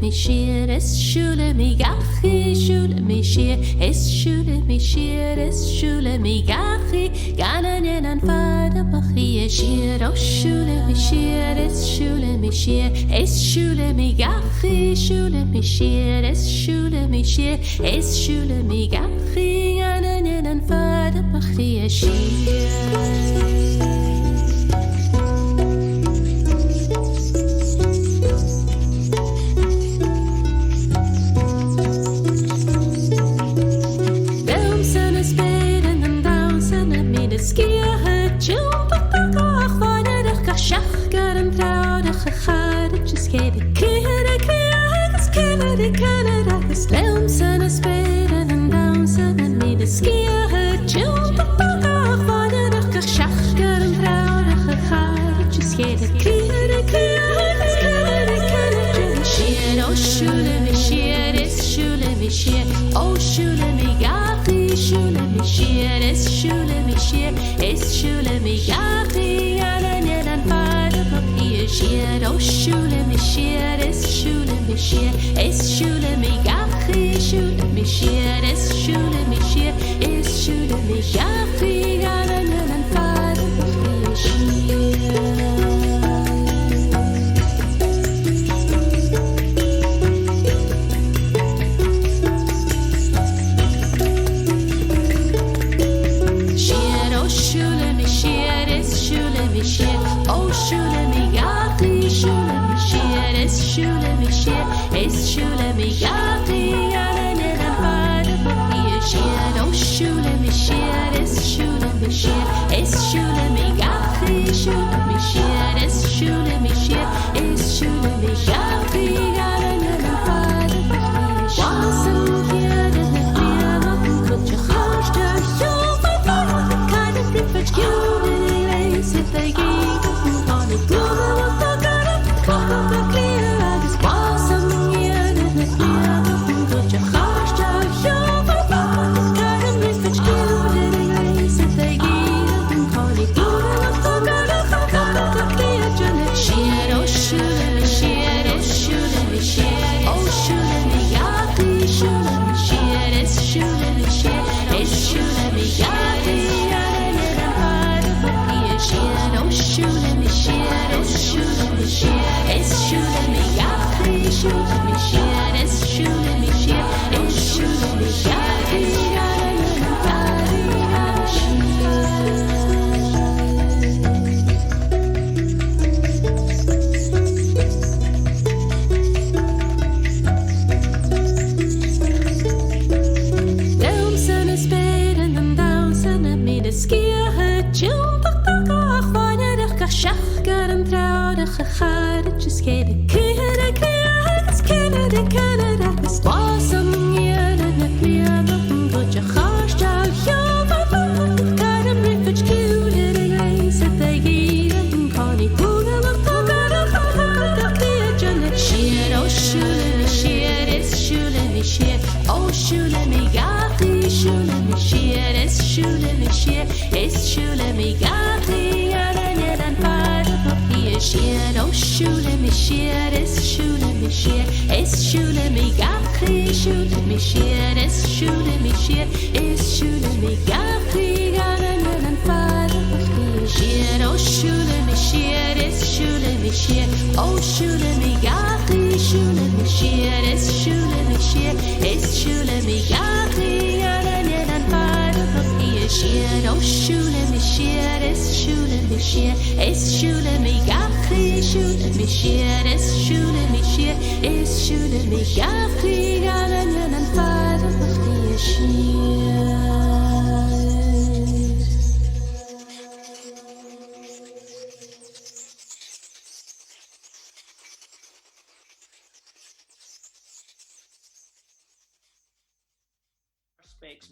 mi shir, es shule mi gachi, shule mi shir, es shule mi shir, es shule mi gachi, ganan yenan fada bachi, shir, oh shule mi shir, es shule mi shir, es shule mi gachi, shule mi shir, es shule mi shir, es shule mi gachi, ganan yenan fada bachi, shir. Oh, shule mi gachi, shule mi shir, es shule mi shir, es shule mi gachi, yanan yanan fada papi shir. Oh, shule mi shir, es shule mi shir, es shule mi gachi, shule mi shir, es shule mi shir, es shule mi gachi, yanan yanan fada papi shir. Oh, shule mi gachi, shule mi shir, es shule mi shir, es shule mi gachi, yanan yanan fada papi shir. Oh, shule mi shir, es shule mi shir, es shule mi gachi, shule mi shir, es shule mi shir, es shule mi gachi, yanan yanan fada papi shir. Wasn't here to let me up, could you hush the show? The kind of privilege you really lace if they give.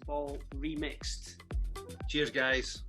Ball remixed. Cheers, guys.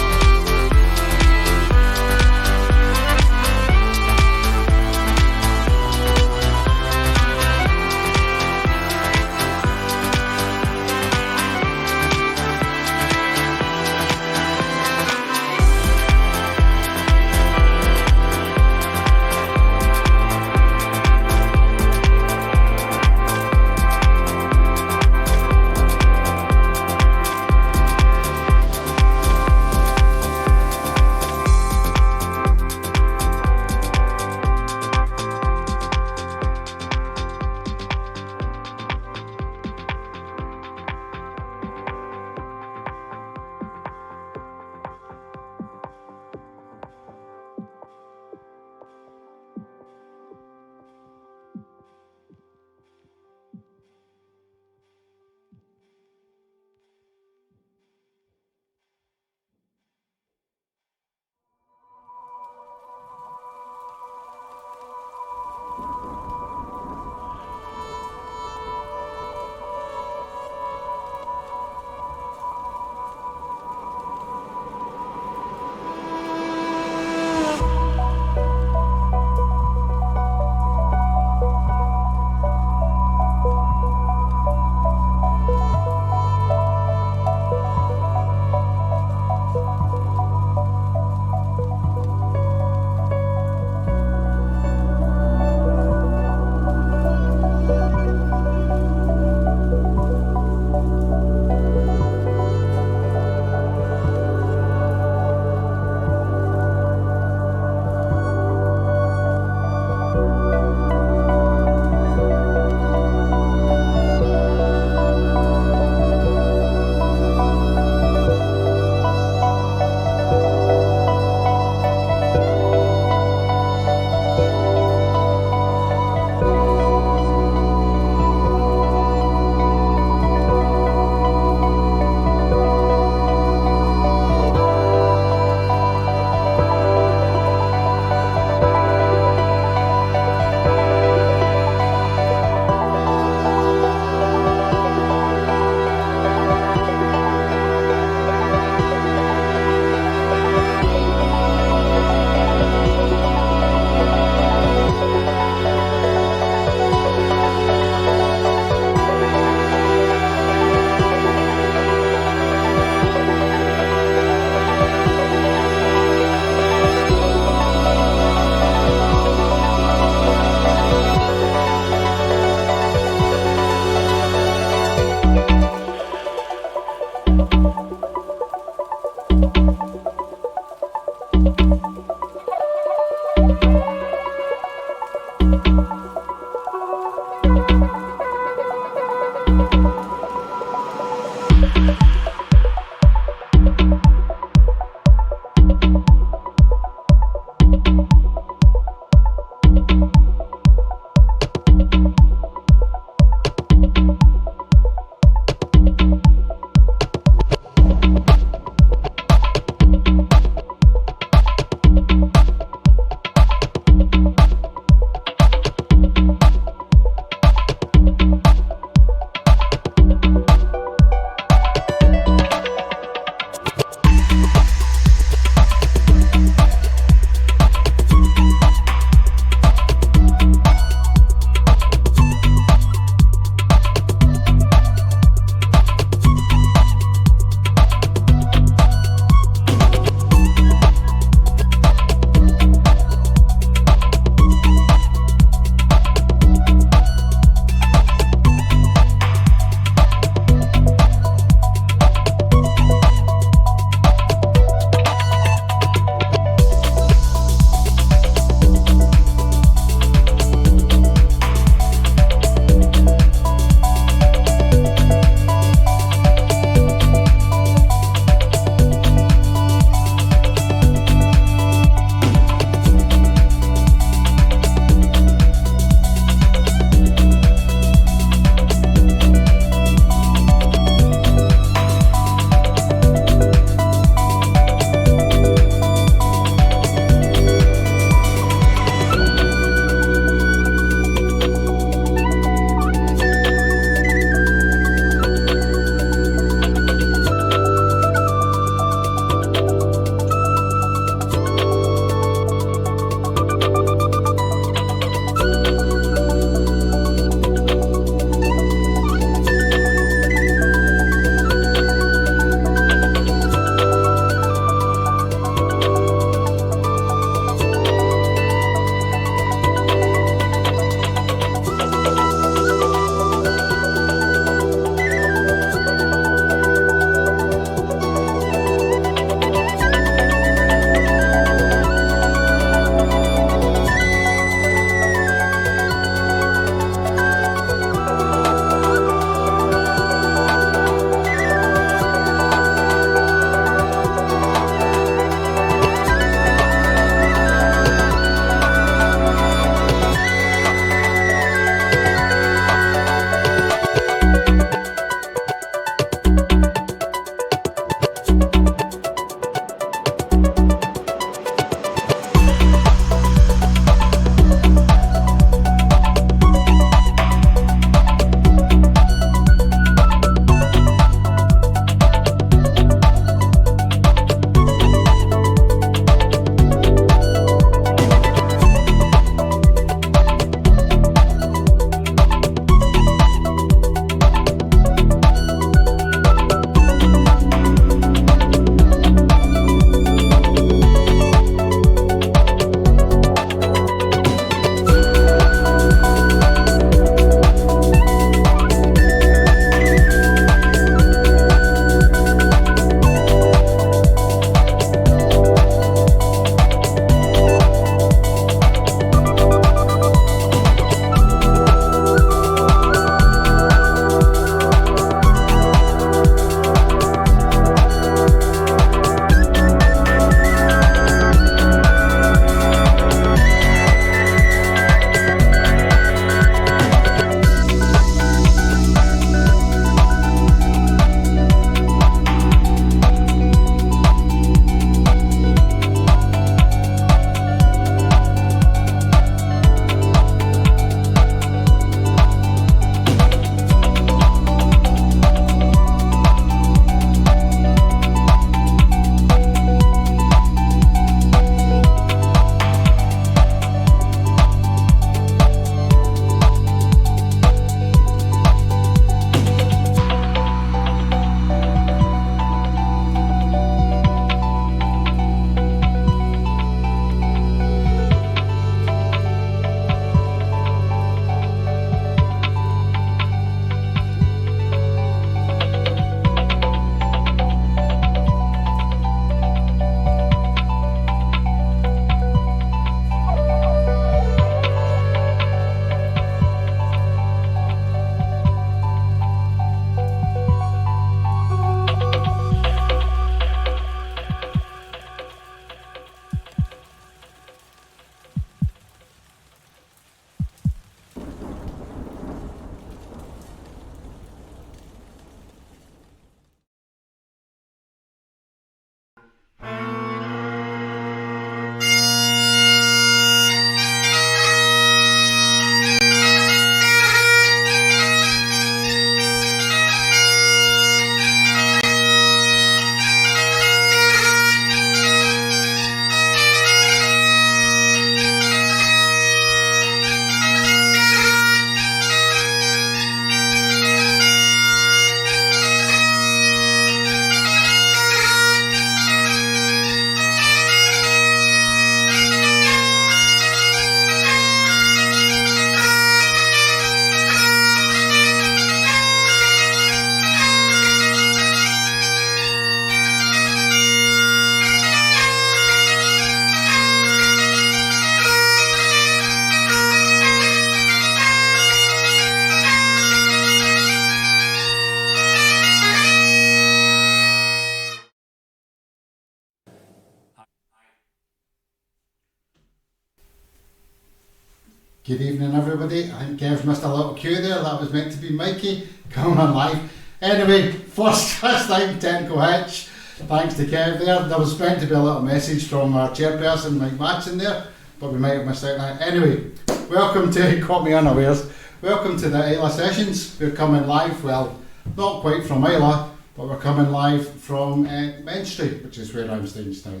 Good evening, everybody. I think Kev's missed a little cue there. That was meant to be Mikey coming on live. Anyway, first time technical hitch. Thanks to Kev there. There was meant to be a little message from our chairperson, Mike Matson there, but we might have missed out on that. Anyway, welcome to, caught me unawares, welcome to the Islay Sessions. We're coming live, well, not quite from Islay, but we're coming live from Main Street, which is where I'm staying just now.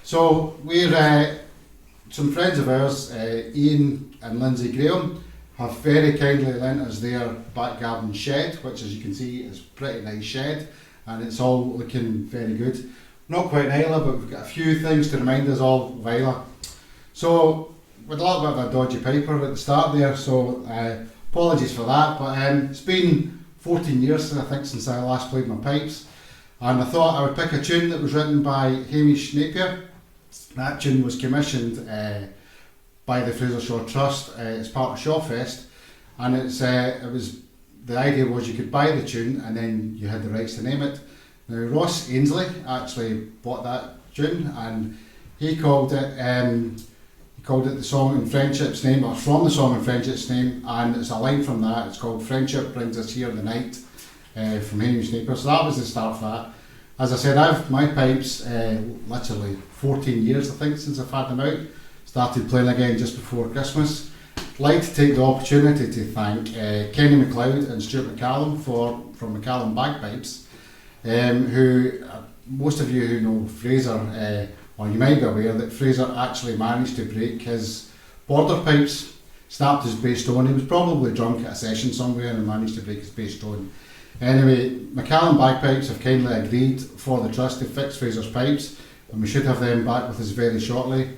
So we're some friends of ours, Ian and Lindsay Graham, have very kindly lent us their back garden shed, which as you can see is a pretty nice shed, and it's all looking very good. Not quite in Islay, but we've got a few things to remind us all of Islay. So, with a little bit of a dodgy piper at the start there, so apologies for that, but it's been 14 years I think since I last played my pipes, and I thought I would pick a tune that was written by Hamish Napier. That tune was commissioned by the Fraser Shaw Trust as part of Shawfest, and it was the idea was you could buy the tune and then you had the rights to name it. Now Ross Ainsley actually bought that tune and he called it the Song in Friendship's Name, or from the Song in Friendship's Name, and it's a line from that. It's called Friendship Brings Us Here the Night from Hamish Napier. So that was the start for that. As I said, I've my pipes literally 14 years I think since I've had them out. Started playing again just before Christmas. I'd like to take the opportunity to thank Kenny McLeod and Stuart McCallum from McCallum Bagpipes, who most of you who know Fraser, or you might be aware that Fraser actually managed to break his border pipes, snapped his bass stone. He was probably drunk at a session somewhere and managed to break his bass stone. Anyway, McCallum Bagpipes have kindly agreed for the trust to fix Fraser's pipes, and we should have them back with us very shortly.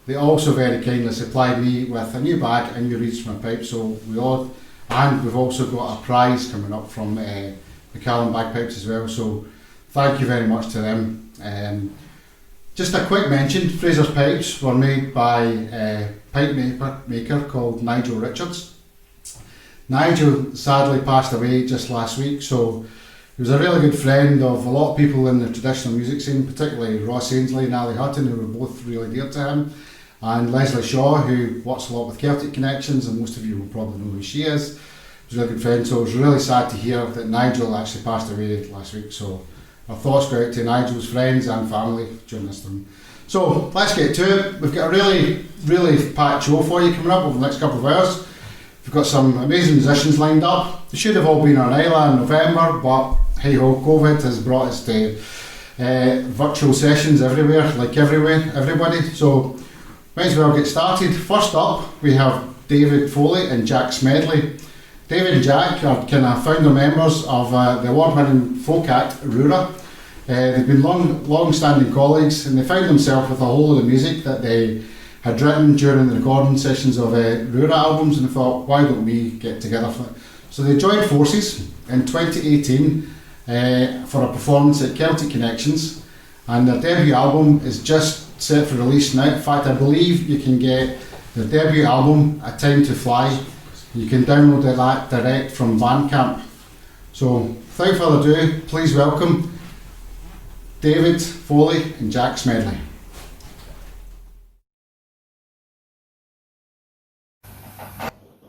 They also very kindly supplied me with a new bag and new reeds for my pipes, so we've also got a prize coming up from McCallum Bagpipes as well, so thank you very much to them. Just a quick mention, Fraser's pipes were made by a pipe maker called Nigel Richards. Nigel sadly passed away just last week, so he was a really good friend of a lot of people in the traditional music scene, particularly Ross Ainsley and Ali Hutton, who were both really dear to him, and Leslie Shaw, who works a lot with Celtic Connections, and most of you will probably know who she is. He was a really good friend, so it was really sad to hear that Nigel actually passed away last week, so our thoughts go out to Nigel's friends and family during this time. So let's get to it. We've got a really, really packed show for you coming up over the next couple of hours. We've got some amazing musicians lined up. They should have all been on Islay in November, but hey ho, COVID has brought us to virtual sessions everywhere, like everybody. So might as well get started. First up, we have David Foley and Jack Smedley. David and Jack are kind of founder members of the award-winning folk act Rura. They've been long-standing colleagues, and they found themselves with a whole lot of music that they had written during the recording sessions of Rura albums, and they thought, why don't we get together for it? So they joined forces in 2018 for a performance at Celtic Connections, and their debut album is just set for release now. In fact, I believe you can get their debut album, A Time to Fly. You can download that direct from Bandcamp. So without further ado, please welcome David Foley and Jack Smedley.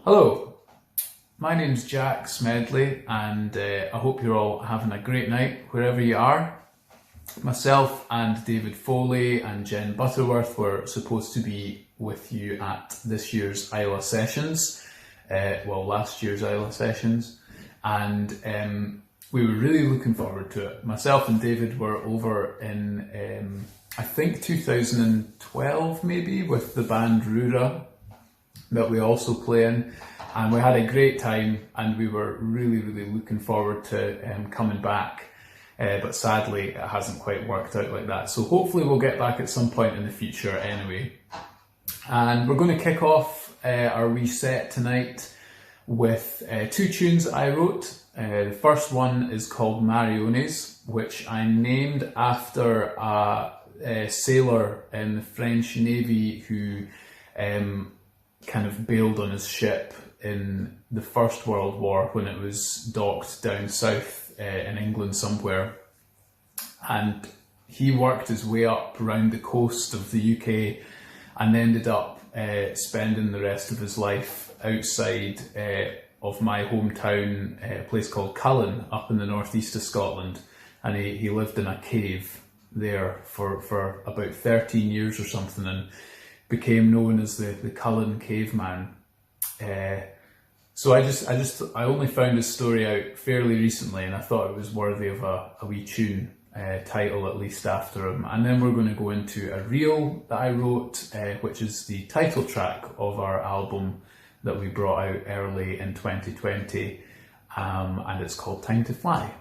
Hello, my name's Jack Smedley, and I hope you're all having a great night wherever you are. Myself and David Foley and Jen Butterworth were supposed to be with you at this year's Islay Sessions, last year's Islay Sessions, and we were really looking forward to it. Myself and David were over in, I think 2012 maybe, with the band Rura that we also play in, and we had a great time, and we were really looking forward to coming back, but sadly it hasn't quite worked out like that, so hopefully we'll get back at some point in the future anyway. And we're going to kick off our wee set tonight with two tunes I wrote. The first one is called Mariones, which I named after a sailor in the French Navy who kind of bailed on his ship in the First World War when it was docked down south in England somewhere, and he worked his way up around the coast of the UK and ended up spending the rest of his life outside of my hometown, a place called Cullen, up in the northeast of Scotland, and he lived in a cave there for about 13 years or something, and became known as the Cullen caveman. So I only found his story out fairly recently, and I thought it was worthy of a wee tune title at least after him. And then we're going to go into a reel that I wrote, which is the title track of our album that we brought out early in 2020, and it's called Time to Fly.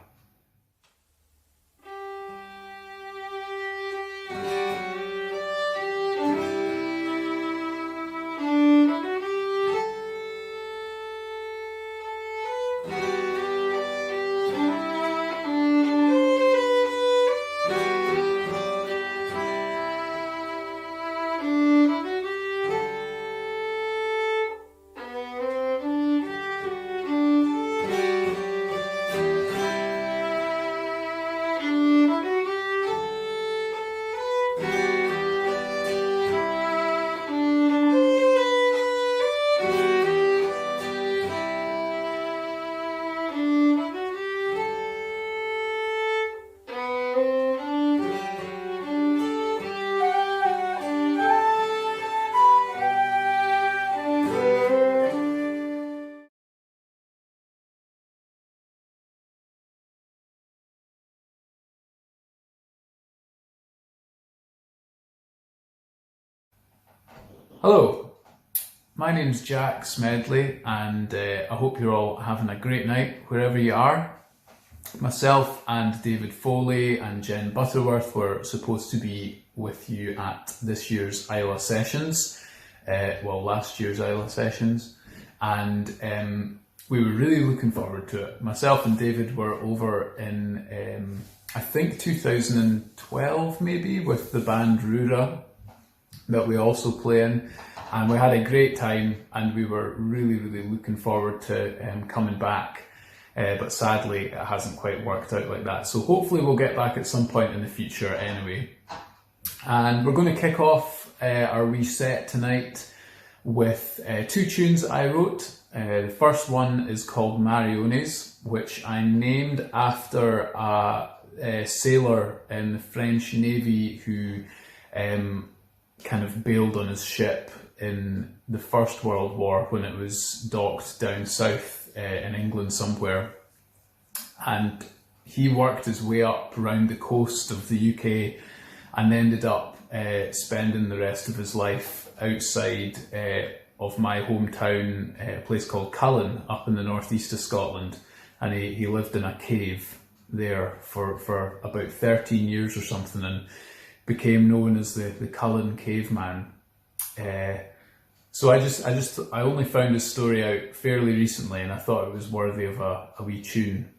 Hello, my name's Jack Smedley, and I hope you're all having a great night wherever you are. Myself and David Foley and Jen Butterworth were supposed to be with you at this year's Islay Sessions, last year's Islay Sessions, and we were really looking forward to it. Myself and David were over in, I think 2012 maybe, with the band Rura that we also play in, and we had a great time, and we were really looking forward to coming back, but sadly it hasn't quite worked out like that, so hopefully we'll get back at some point in the future anyway. And we're going to kick off our wee set tonight with two tunes I wrote. The first one is called Mariones, which I named after a sailor in the French Navy who kind of bailed on his ship in the First World War when it was docked down south in England somewhere, and he worked his way up around the coast of the UK and ended up spending the rest of his life outside of my hometown, a place called Cullen, up in the northeast of Scotland, and he lived in a cave there for about 13 years or something, and became known as the Cullen caveman. So I only found his story out fairly recently, and I thought it was worthy of a wee tune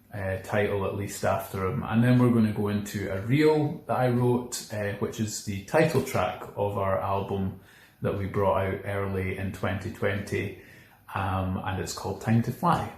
title at least after him. And then we're going to go into a reel that I wrote, which is the title track of our album that we brought out early in 2020, and it's called Time to Fly.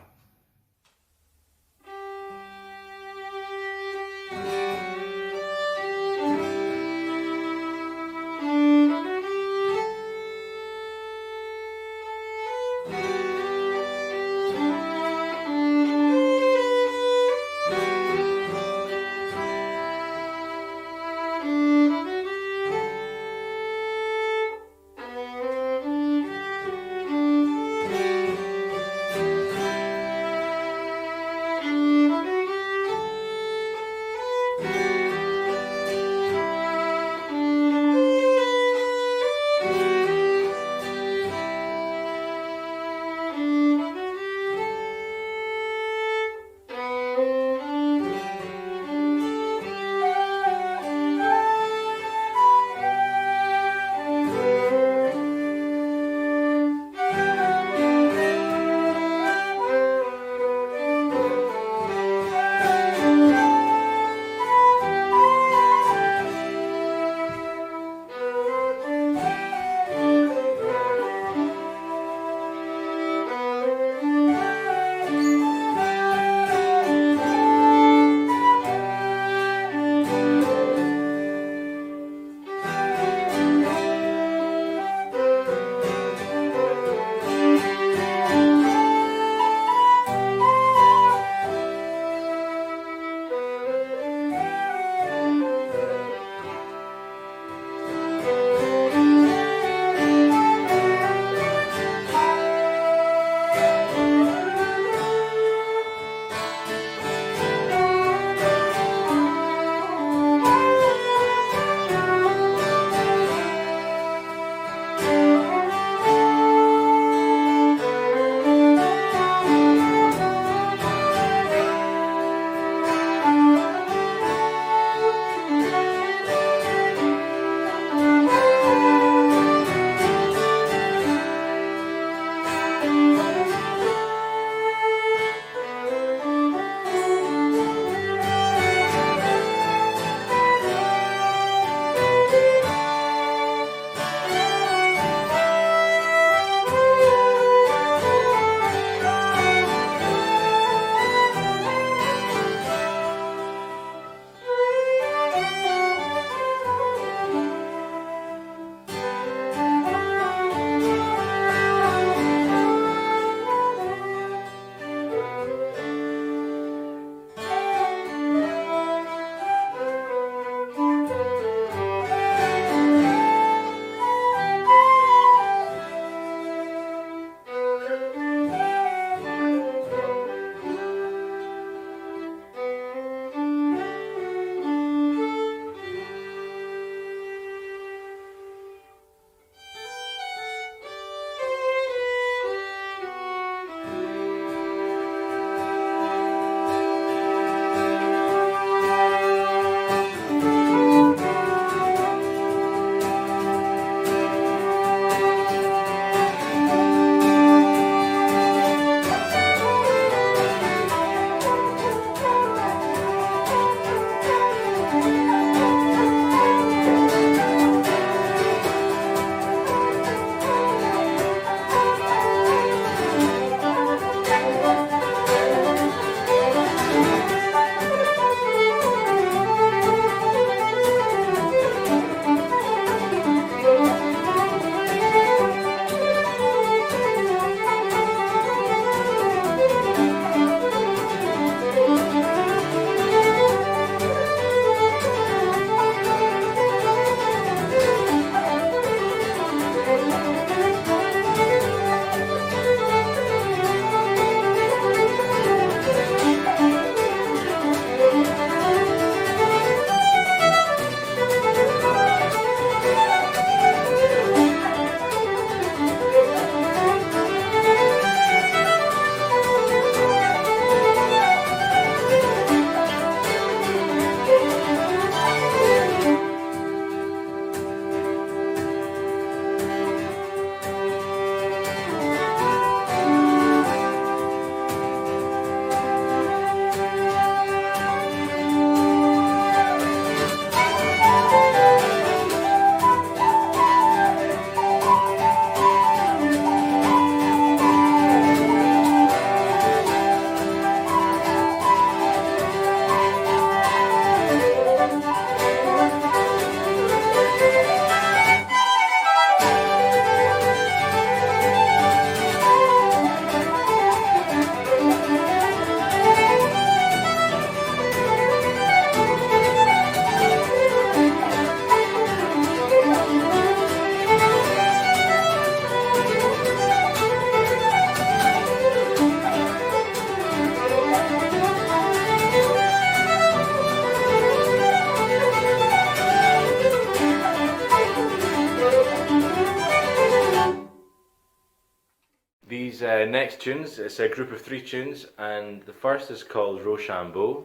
these next tunes. It's a group of 3 tunes, and the first is called Rochambeau.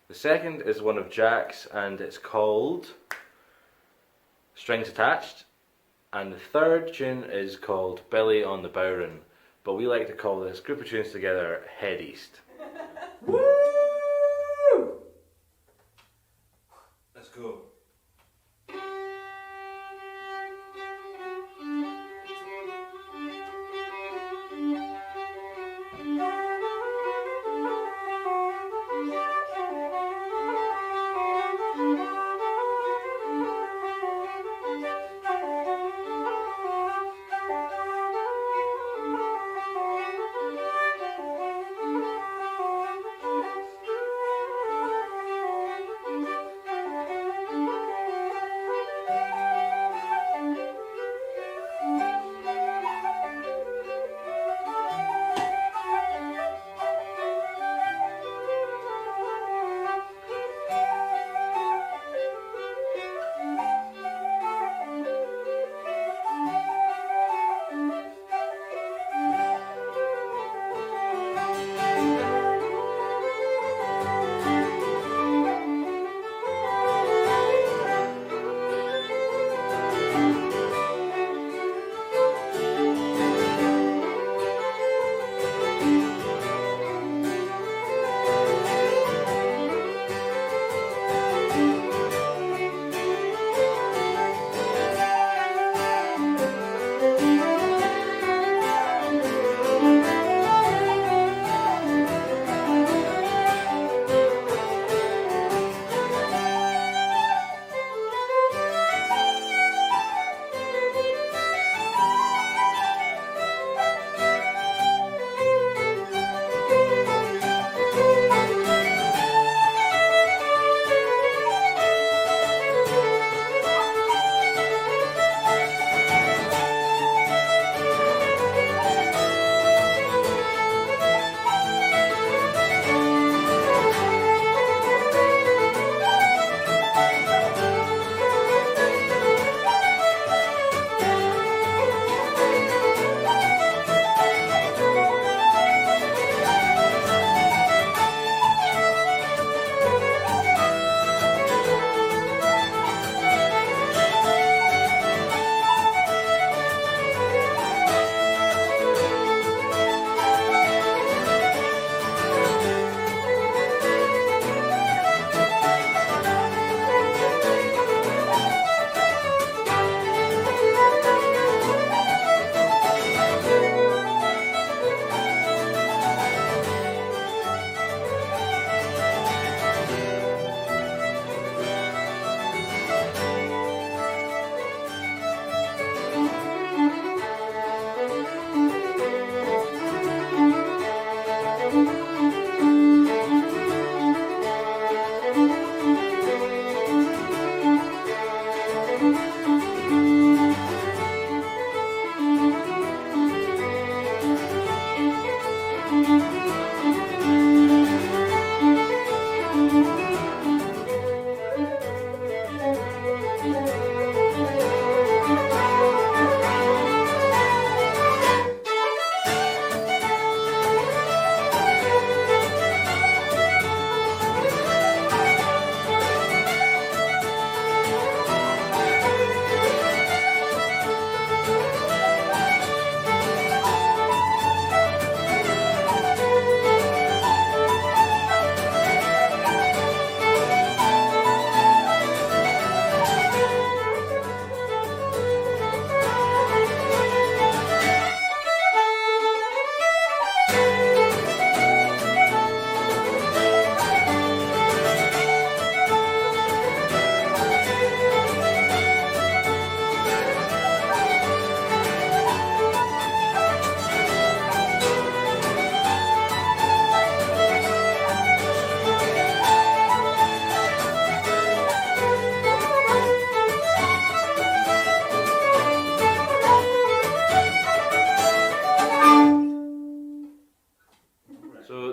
The second is one of Jack's, and it's called Strings Attached. And the third tune is called Billy on the Bowren. But we like to call this group of tunes together Head East. Woo! Let's go.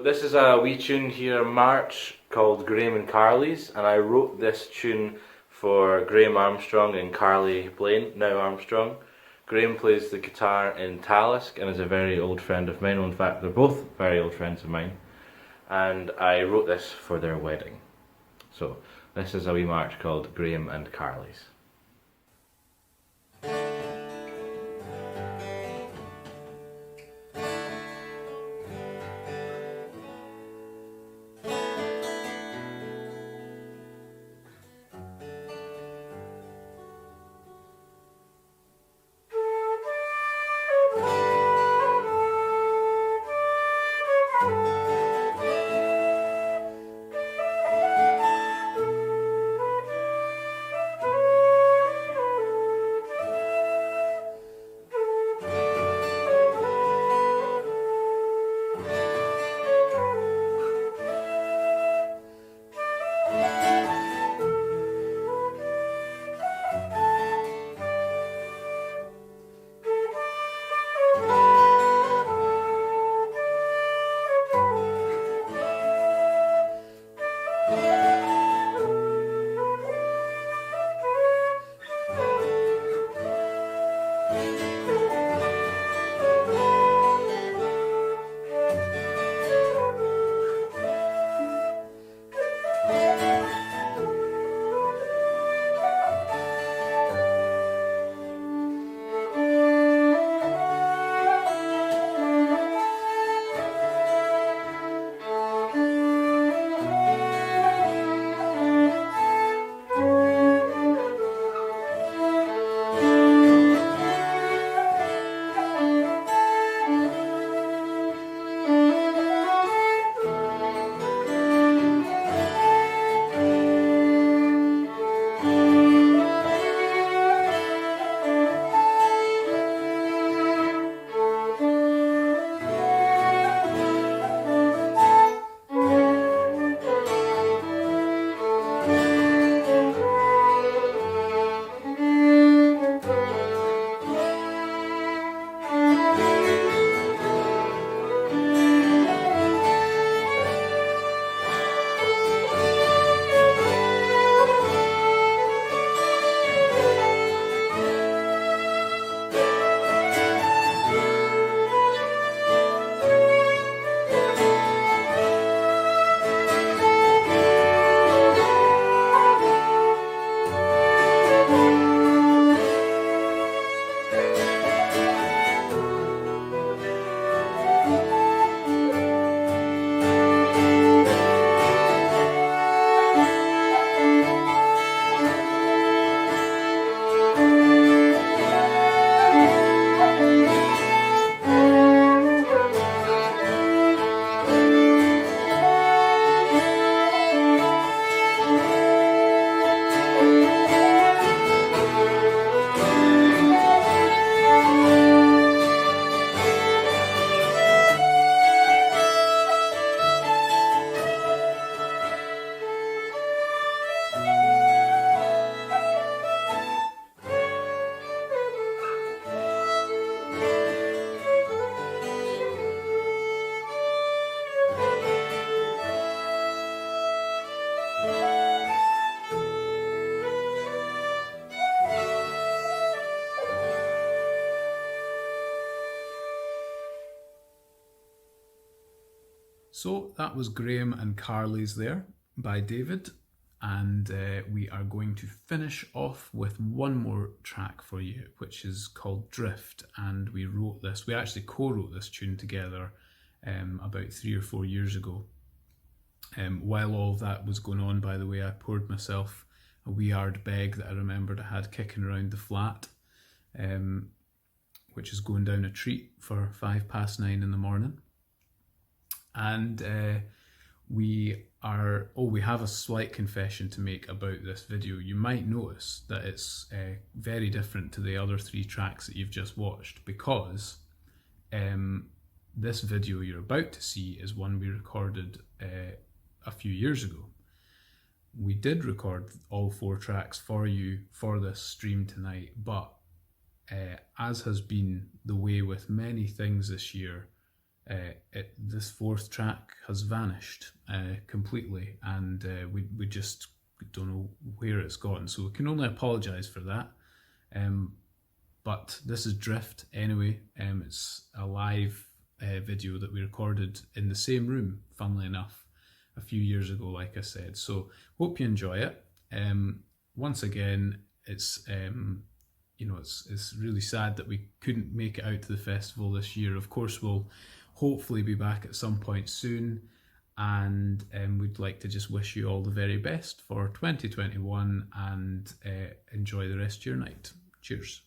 This is a wee tune here, March, called Graham and Carly's, and I wrote this tune for Graham Armstrong and Carly Blaine, now Armstrong. Graham plays the guitar in Talisk and is a very old friend of mine. Well, in fact, they're both very old friends of mine. And I wrote this for their wedding. So this is a wee march called Graham and Carly's. So that was Graham and Carly's there by David, and we are going to finish off with one more track for you, which is called Drift. And we actually co-wrote this tune together about 3 or 4 years ago. While all that was going on, by the way, I poured myself a wee Ardbeg that I remembered I had kicking around the flat, which is going down a treat for 9:05 in the morning. And we have a slight confession to make about this video. You might notice that it's very different to the other 3 tracks that you've just watched, because this video you're about to see is one we recorded a few years ago. We did record all 4 tracks for you for this stream tonight, but as has been the way with many things this year, this 4th track has vanished completely, and we just don't know where it's gone, so we can only apologise for that. but this is Drift anyway. It's a live video that we recorded in the same room, funnily enough, a few years ago, like I said. So hope you enjoy it. Once again, it's it's really sad that we couldn't make it out to the festival this year. Of course, we'll hopefully be back at some point soon, and we'd like to just wish you all the very best for 2021 and enjoy the rest of your night. Cheers.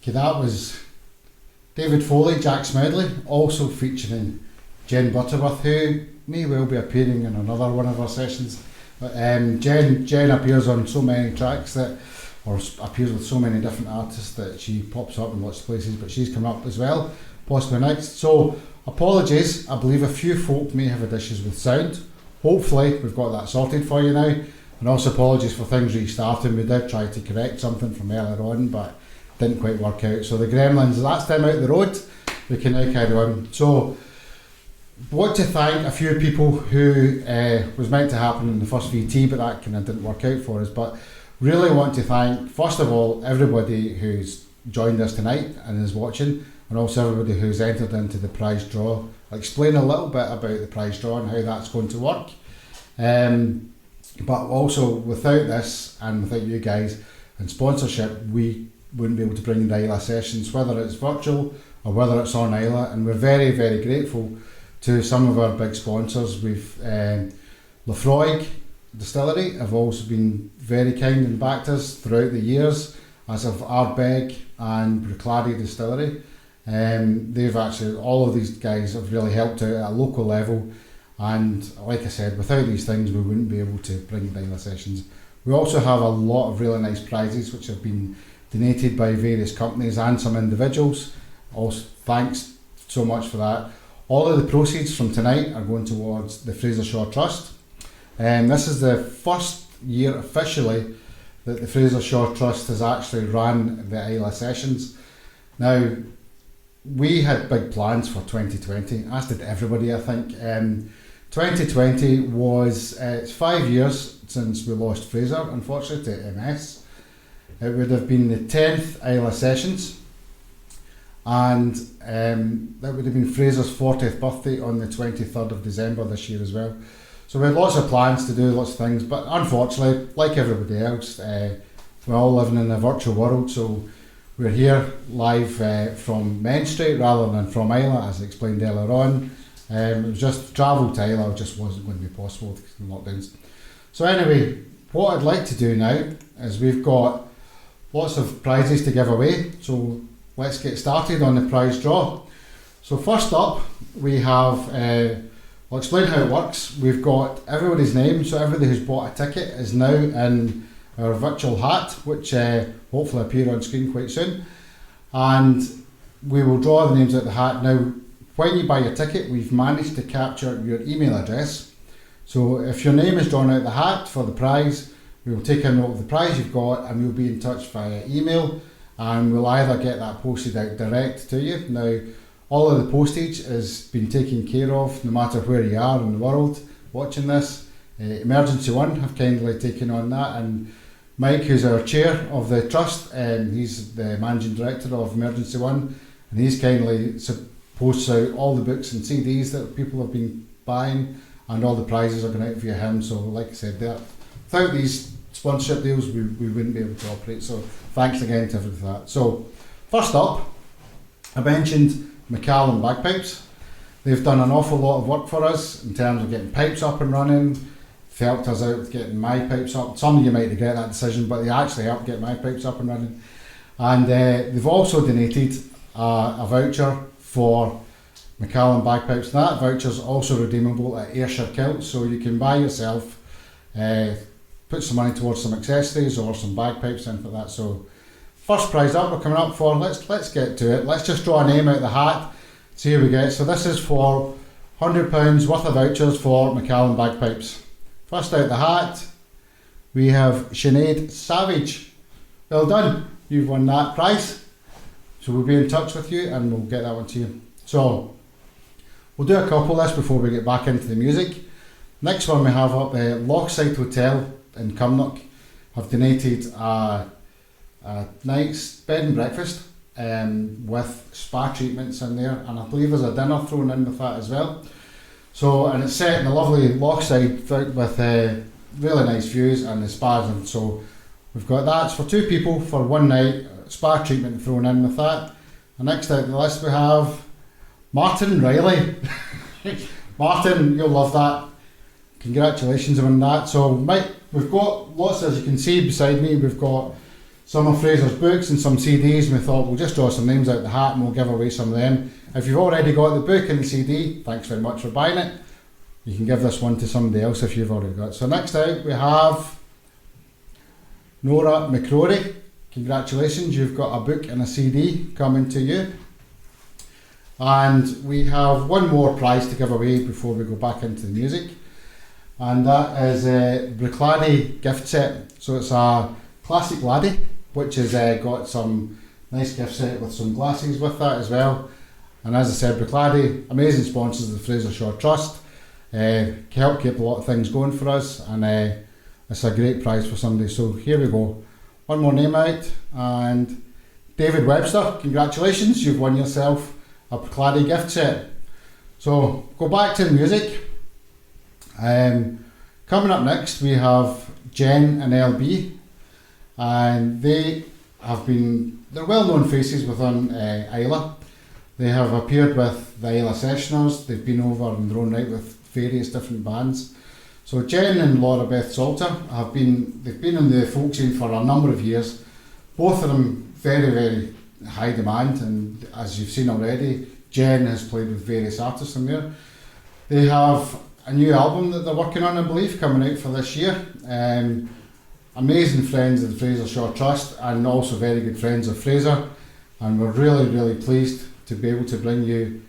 Okay, that was David Foley, Jack Smedley, also featuring Jen Butterworth, who may well be appearing in another one of our sessions. But Jen appears on so many tracks or appears with so many different artists that she pops up in lots of places, but she's coming up as well, possibly next. So apologies, I believe a few folk may have had issues with sound. Hopefully we've got that sorted for you now. And also apologies for things restarting. We did try to correct something from earlier on, but didn't quite work out. So the gremlins, that's them out the road. We can now carry on. So want to thank a few people who was meant to happen in the first VT, but that kind of didn't work out for us. But really want to thank, first of all, everybody who's joined us tonight and is watching, and also everybody who's entered into the prize draw. I'll explain a little bit about the prize draw and how that's going to work. But also, without this and without you guys and sponsorship, we wouldn't be able to bring the Islay Sessions, whether it's virtual or whether it's on Islay. And we're very, very grateful to some of our big sponsors. We've Lefroy Distillery have also been very kind and backed us throughout the years, as have Ardbeg and Bruichladdich Distillery. They've actually, all of these guys have really helped out at a local level. And like I said, without these things we wouldn't be able to bring the Islay Sessions. We also have a lot of really nice prizes which have been donated by various companies and some individuals. Also, thanks so much for that. All of the proceeds from tonight are going towards the Fraser Shaw Trust. This is the first year officially that the Fraser Shaw Trust has actually ran the Islay Sessions. Now, we had big plans for 2020, as did everybody, I think. 2020 was, it's 5 years since we lost Fraser, unfortunately, to MS. It would have been the 10th Islay Sessions, and that would have been Fraser's 40th birthday on the 23rd of December this year as well. So we had lots of plans to do, lots of things, but unfortunately, like everybody else, we're all living in a virtual world, so we're here live from Main Street rather than from Islay, as I explained earlier on. It was just travel to Islay just wasn't going to be possible because of the lockdowns. So anyway, what I'd like to do now is we've got lots of prizes to give away, so let's get started on the prize draw. So first up we have, I'll explain how it works. We've got everybody's name, so everybody who's bought a ticket is now in our virtual hat, which hopefully appear on screen quite soon, and we will draw the names out the hat. Now, when you buy your ticket, we've managed to capture your email address, so if your name is drawn out the hat for the prize, we will take a note of the prize you've got and we'll be in touch via email, and we'll either get that posted out direct to you. Now, all of the postage has been taken care of no matter where you are in the world watching this. Emergency One have kindly taken on that, and Mike, who's our chair of the trust, he's the managing director of Emergency One, and he's kindly posts out all the books and CDs that people have been buying, and all the prizes are going out via him. So like I said, without these sponsorship deals we wouldn't be able to operate, so thanks again to everybody for that. So first up, I mentioned McCallum Bagpipes. They've done an awful lot of work for us in terms of getting pipes up and running, helped us out with getting my pipes up. Some of you might regret that decision, but they actually helped get my pipes up and running. And they've also donated a voucher for McCallum Bagpipes. That voucher is also redeemable at Ayrshire Kilts, so you can buy yourself, put some money towards some accessories or some bagpipes and for that. So first prize up we're coming up for, let's get to it. Let's just draw a name out of the hat, see who we get. So this is for £100 worth of vouchers for McCallum Bagpipes. First out the hat, we have Sinead Savage. Well done, you've won that prize. So we'll be in touch with you and we'll get that one to you. So we'll do a couple of this before we get back into the music. Next one we have up, Lochside Hotel in Cumnock have donated a night's bed and breakfast with spa treatments in there, and I believe there's a dinner thrown in with that as well. So, and it's set in a lovely Lochside with really nice views and the spas, and so we've got that for two people for one night, spa treatment thrown in with that. And next out the list we have Martin Riley. Martin, you'll love that. Congratulations on that. So Mike, we've got lots, as you can see beside me, we've got some of Fraser's books and some CDs, and we thought we'll just draw some names out the hat and we'll give away some of them. If you've already got the book and the CD, thanks very much for buying it. You can give this one to somebody else if you've already got it. So next out we have Nora McCrory. Congratulations, you've got a book and a CD coming to you. And we have one more prize to give away before we go back into the music. And that is a Bruichladdich gift set. So it's a classic laddie, which has got some nice gift set with some glasses with that as well. And as I said, Bruichladdich, amazing sponsors of the Fraser Shaw Trust, help keep a lot of things going for us, and it's a great prize for somebody. So here we go. One more name out, and David Webster, congratulations, you've won yourself a Bruichladdich gift set. So go back to the music. Coming up next we have Jen and LB, and they're well-known faces within Islay. They have appeared with the Islay Sessions. They've been over in their own right with various different bands. So Jen and Laura Beth Salter they've been in the folk scene for a number of years. Both of them very, very high demand, and as you've seen already, Jen has played with various artists in there. They have a new album that they're working on, I believe, coming out for this year. Amazing friends of the Fraser Shaw Trust, and also very good friends of Fraser, and we're really, really pleased to be able to bring you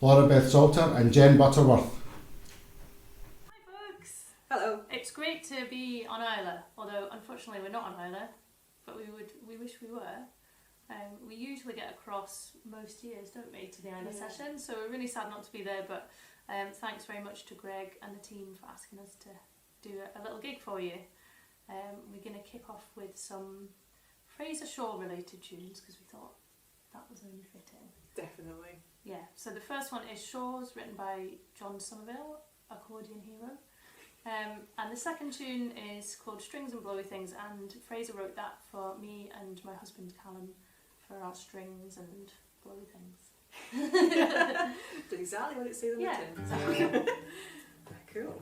Laura Beth Salter and Jen Butterworth. Hi folks! Hello. It's great to be on Islay, although unfortunately we're not on Islay, but we wish we were. We usually get across most years, don't we, to the Islay Sessions, so we're really sad not to be there, but thanks very much to Greg and the team for asking us to do a little gig for you. We're going to kick off with some Fraser Shaw related tunes because we thought that was only fitting. Definitely. Yeah, so the first one is Shaw's, written by John Somerville, accordion hero. And the second tune is called Strings and Blowy Things, and Fraser wrote that for me and my husband Callum for our strings and blowy things. Did exactly what it says on the Yeah, tin. exactly. Cool.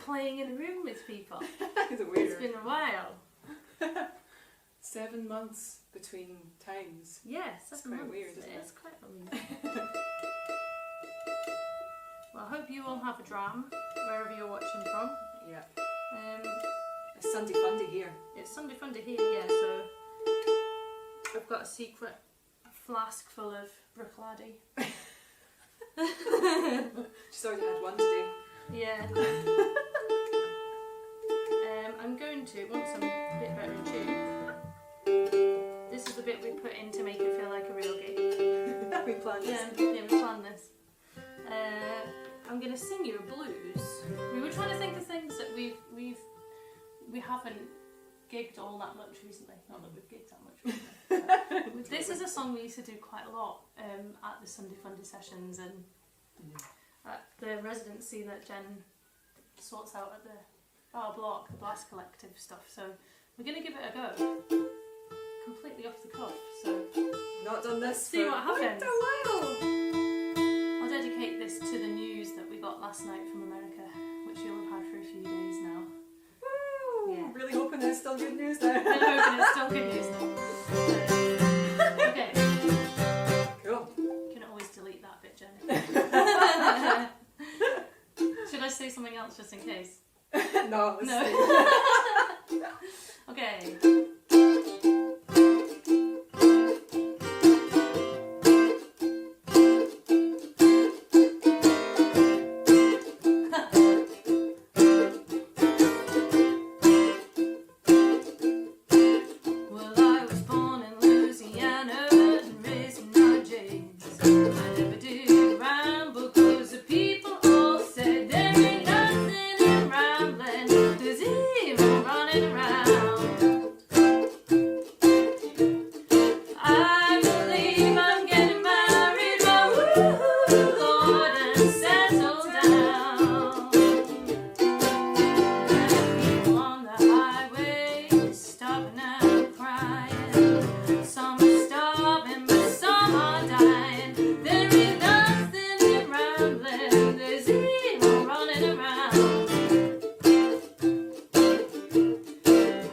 playing in a room with people. It's It's weird. been a while. 7 months between times. Yes, It's 7 quite months. weird, isn't it? It's quite weird. Well, I hope you all have a dram wherever you're watching from. Yeah. Um, It's Sunday Funday here. it's Sunday Funday here, yeah, so I've got a secret flask full of Brookladdy. She's already had one today. Yeah. I'm going to, once I'm a bit better in tune, this is the bit we put in to make it feel like a real gig. We planned this. Yeah, we planned this. I'm going to sing you a blues. We were trying to think of things that we haven't gigged all that much recently. Not that we've gigged that much recently. This is a song we used to do quite a lot at the Sunday Funday Sessions and at the residency that Jen sorts out at our block, the Blast Collective stuff. So we're going to give it a go. Completely off the cuff. So Not done this see for what happens. quite a while. I'll dedicate this to the news that we got last night from America, which you'll have had for a few days now. Woo! Yeah. Really hoping it's still good news now. I'm hoping it's still good news now. Okay, Cool. you can always delete that bit, Jenny. Should I say something else just in case? No. No. Okay. Well, I was born in Louisiana and raised in New James. I never did ramble 'cause the people all said there ain't nothing in rambling. There's evil running around. I believe I'm getting married, my woo Lord, and settle down. People on the highway stopping and crying. Some are starving, but some are dying. There ain't nothing in rambling. There's evil running around.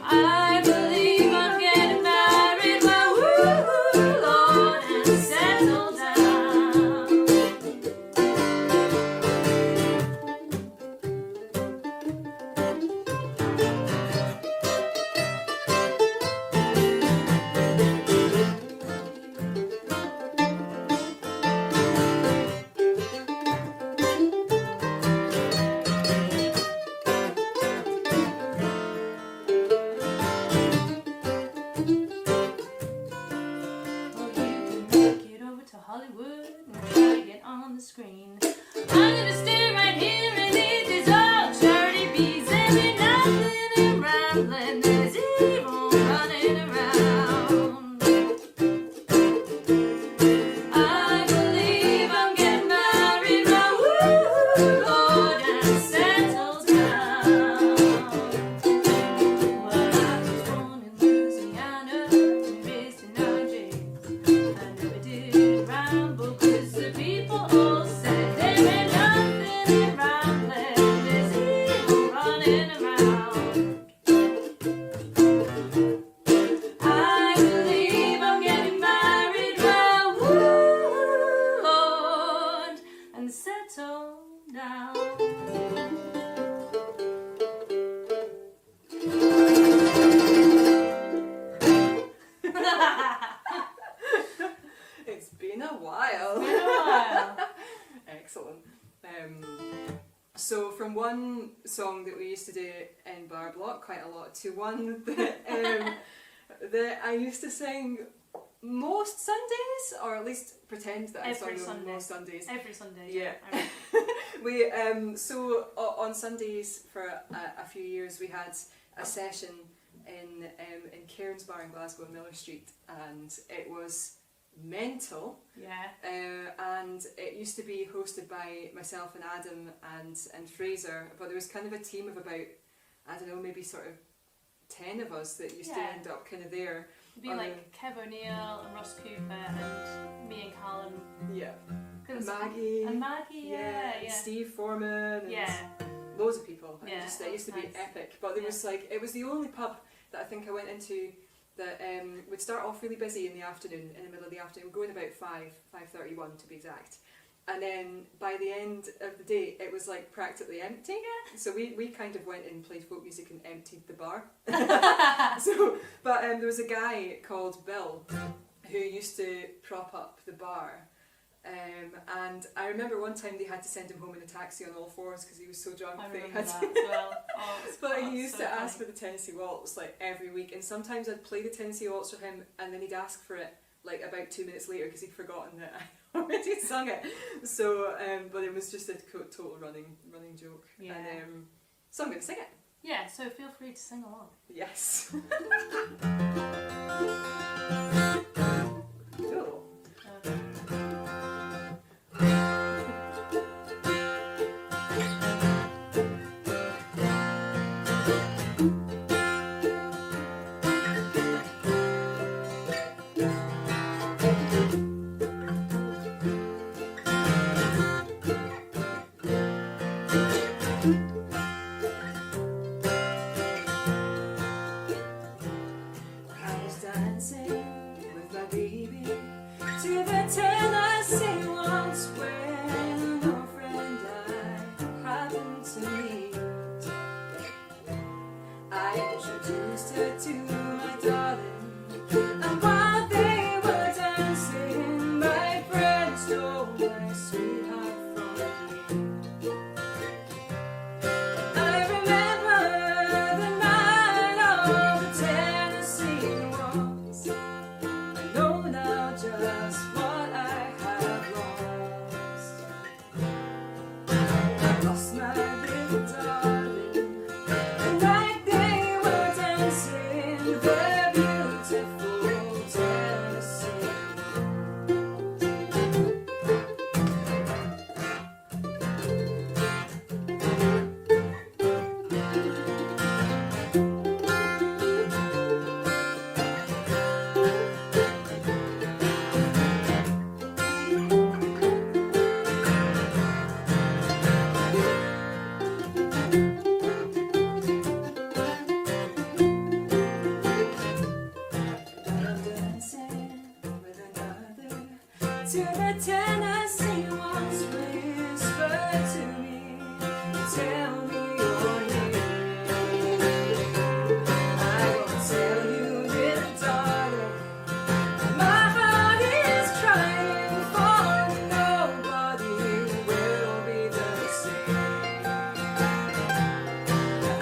I believe I'm getting married, my woo Lord, and settle down. Well, you can make it over to Hollywood and try to get on the screen. I'm gonna stay right here and eat these old charity bees. There ain't nothing in rambling. There's evil running around. I believe I'm getting married, my woo Lord, and settle down. Well, I was born in Louisiana and raised in New James. I never did ramble 'cause the people all said there ain't nothing in rambling. There's evil running around. I believe I'm getting married, my woo Lord, and settle down. It's been a while. Been a while. Excellent. So from one song that we used to do in Bar Block quite a lot to one that I used to sing most Sundays, or at least pretend that I Every sung them Sunday. most Sundays. Every Sunday. Yeah. I mean, So on Sundays for a few years we had a session in Cairns Bar in Glasgow on Miller Street, and it was mental. yeah. And it used to be hosted by myself and Adam and Fraser, but there was kind of a team of about, I don't know, maybe sort of 10 of us that used to Yeah. end up kind of there. It'd be like Kev O'Neill and Ross Cooper and me and Callum. Yeah. 'Cause- Maggie. And Maggie, yeah. and Steve Foreman. And Yeah. loads of people. And Yeah, it used to be nice. epic. But there was like, it was the only pub that I think I went into that would start off really busy in the afternoon, in the middle of the afternoon, going about 5:31 to be exact. And then by the end of the day, it was like practically empty. Yeah. So we kind of went in, played folk music, and emptied the bar. But there was a guy called Bill who used to prop up the bar. And I remember one time they had to send him home in a taxi on all fours because he was so drunk. I They remember had that to- as well. Oh, But it's he used so to ask funny. for the Tennessee Waltz like every week, and sometimes I'd play the Tennessee Waltz for him, and then he'd ask for it like about 2 minutes later because he'd forgotten that I already sung it. So, but it was just a total running joke. Yeah. And so I'm going to sing it. Yeah, so feel free to sing along. Yes. Cool. I was dancing with my baby to the Tennessee Waltz when a friend I happened to meet. I introduced her to my darling, and while they were dancing, my friend stole my sweetheart from me. I remember the night of the Tennessee Waltz. I know now just what I have lost. I lost my little darling the night they were dancing the beautiful Tennessee. I'm dancing with another to the Tennessee Waltz. Whisper to me, tell me your name. I won't tell you, little darling. My heart is crying for nobody will be the same.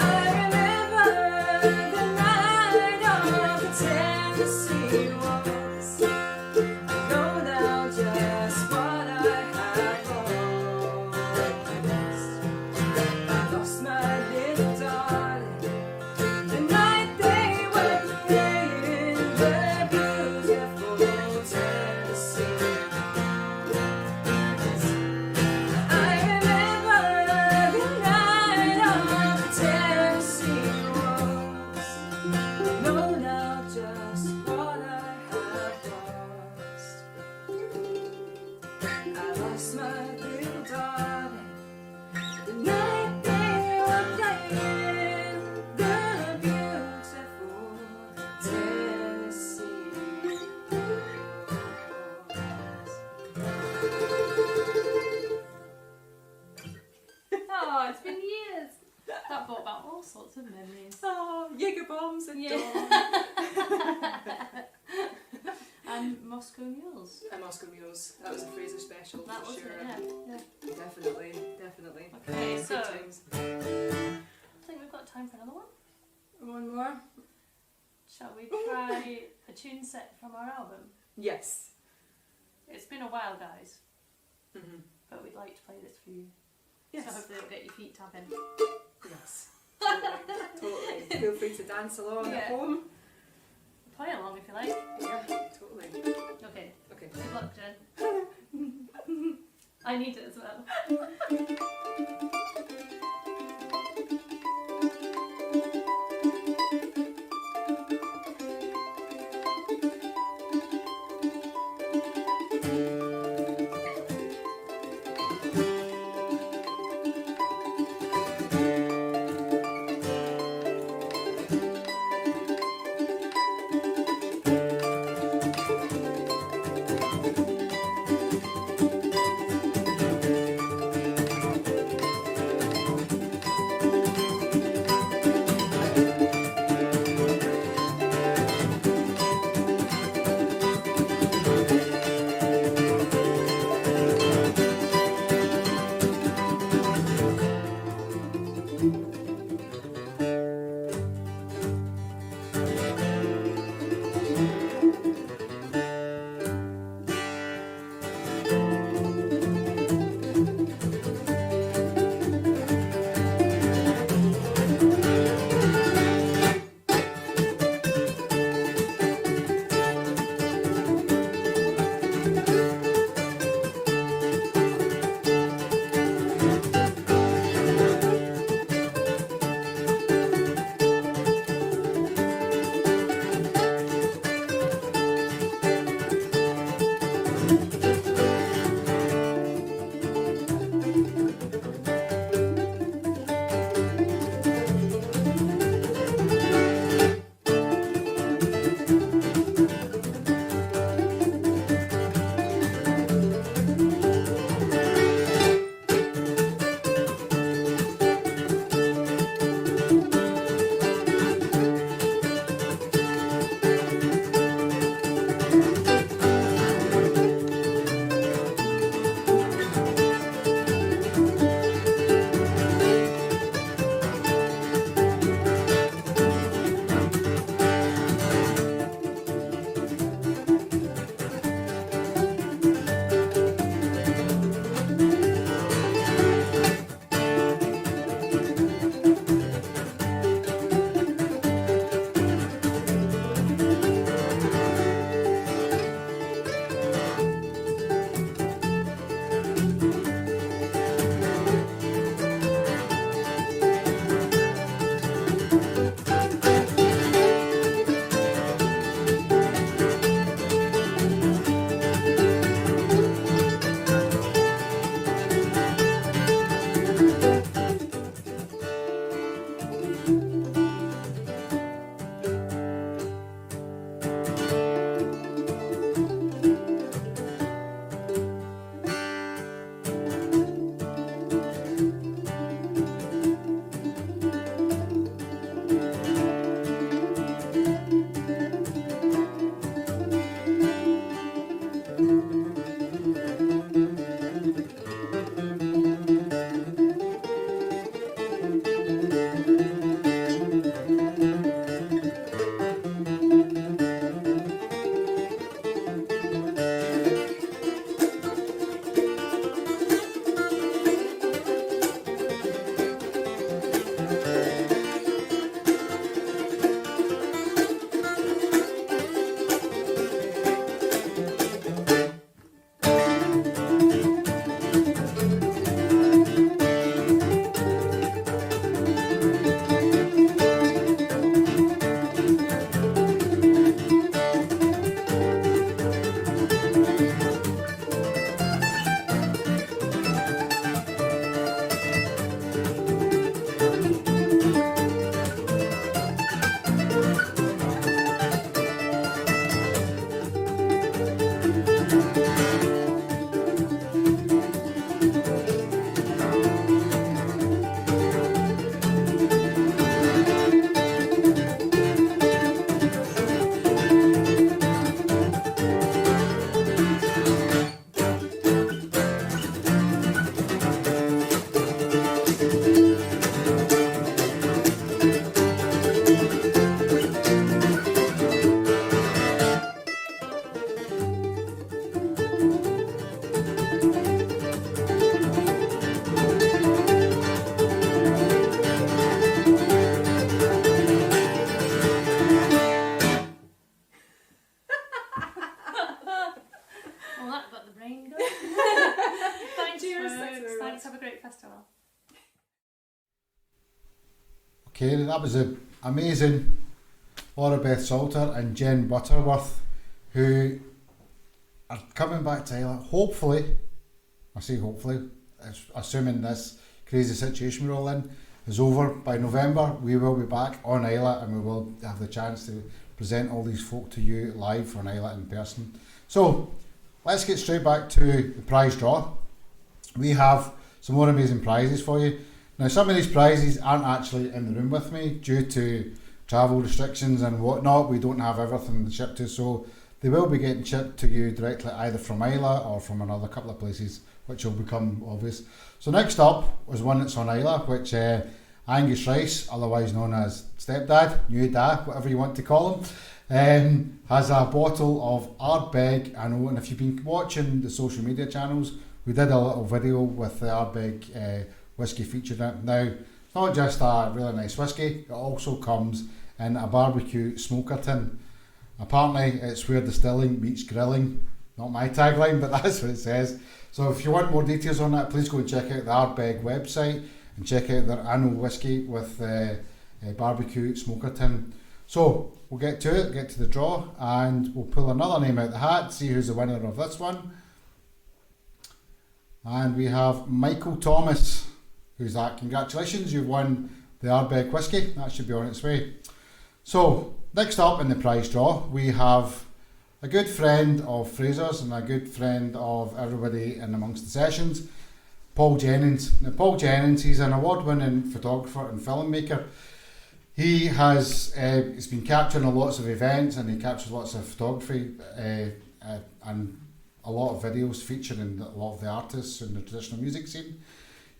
I remember the night of the Tennessee Waltz. I know now just what I have lost. I lost my little darling the night they were playing the beautiful Tennessee. I remember the night of the Tennessee Waltz. I know now just what I have lost. I lost my little darling the night they were playing the beautiful Tennessee Oh, it's been years. That brought back all sorts of memories. Oh, Jaeger bombs and Yeah. dawn. And Moscow Mules. And Moscow Mules. That was a Fraser special That for was sure. it, yeah. Definitely. Okay, Good so times. I think we've got time for another one. One more. Shall we try a tune set from our album? Yes. It's been a while, guys, Mm-hmm. but we'd like to play this for you. Yes. So hopefully it'll get your feet tapping. Yes. Totally. Feel free to dance along Yeah. at home. Play along if you like. Yeah, totally. Okay, Okay. good luck, Jen. I need it as well. Okay, that was the amazing Laura Beth Salter and Jen Butterworth, who are coming back to Islay. Hopefully, I say hopefully, assuming this crazy situation we're all in is over by November, we will be back on Islay and we will have the chance to present all these folk to you live on Islay in person. So let's get straight back to the prize draw. We have some more amazing prizes for you. Now, some of these prizes aren't actually in the room with me due to travel restrictions and whatnot. We don't have everything shipped to, so they will be getting shipped to you directly either from Islay or from another couple of places, which will become obvious. So next up was one that's on Islay, which Angus Rice, otherwise known as Stepdad, New Dad, whatever you want to call him, has a bottle of Ardbeg. I know, and if you've been watching the social media channels, we did a little video with the Ardbeg whiskey featured in it. Now, it's not just a really nice whiskey, it also comes in a barbecue smoker tin. Apparently, it's where distilling meets grilling. Not my tagline, but that's what it says. So if you want more details on that, please go and check out the Ardbeg website and check out their annual whiskey with the barbecue smoker tin. So we'll get to it, get to the draw, and we'll pull another name out the hat, see who's the winner of this one. And we have Michael Thomas. Who's that? Congratulations, you've won the Ardbeg whiskey. That should be on its way. So next up in the prize draw, we have a good friend of Fraser's and a good friend of everybody in amongst the sessions, Paul Jennings. Now, Paul Jennings, he's an award-winning photographer and filmmaker. He has he's been capturing lots of events and he captures lots of photography and a lot of videos featuring a lot of the artists in the traditional music scene.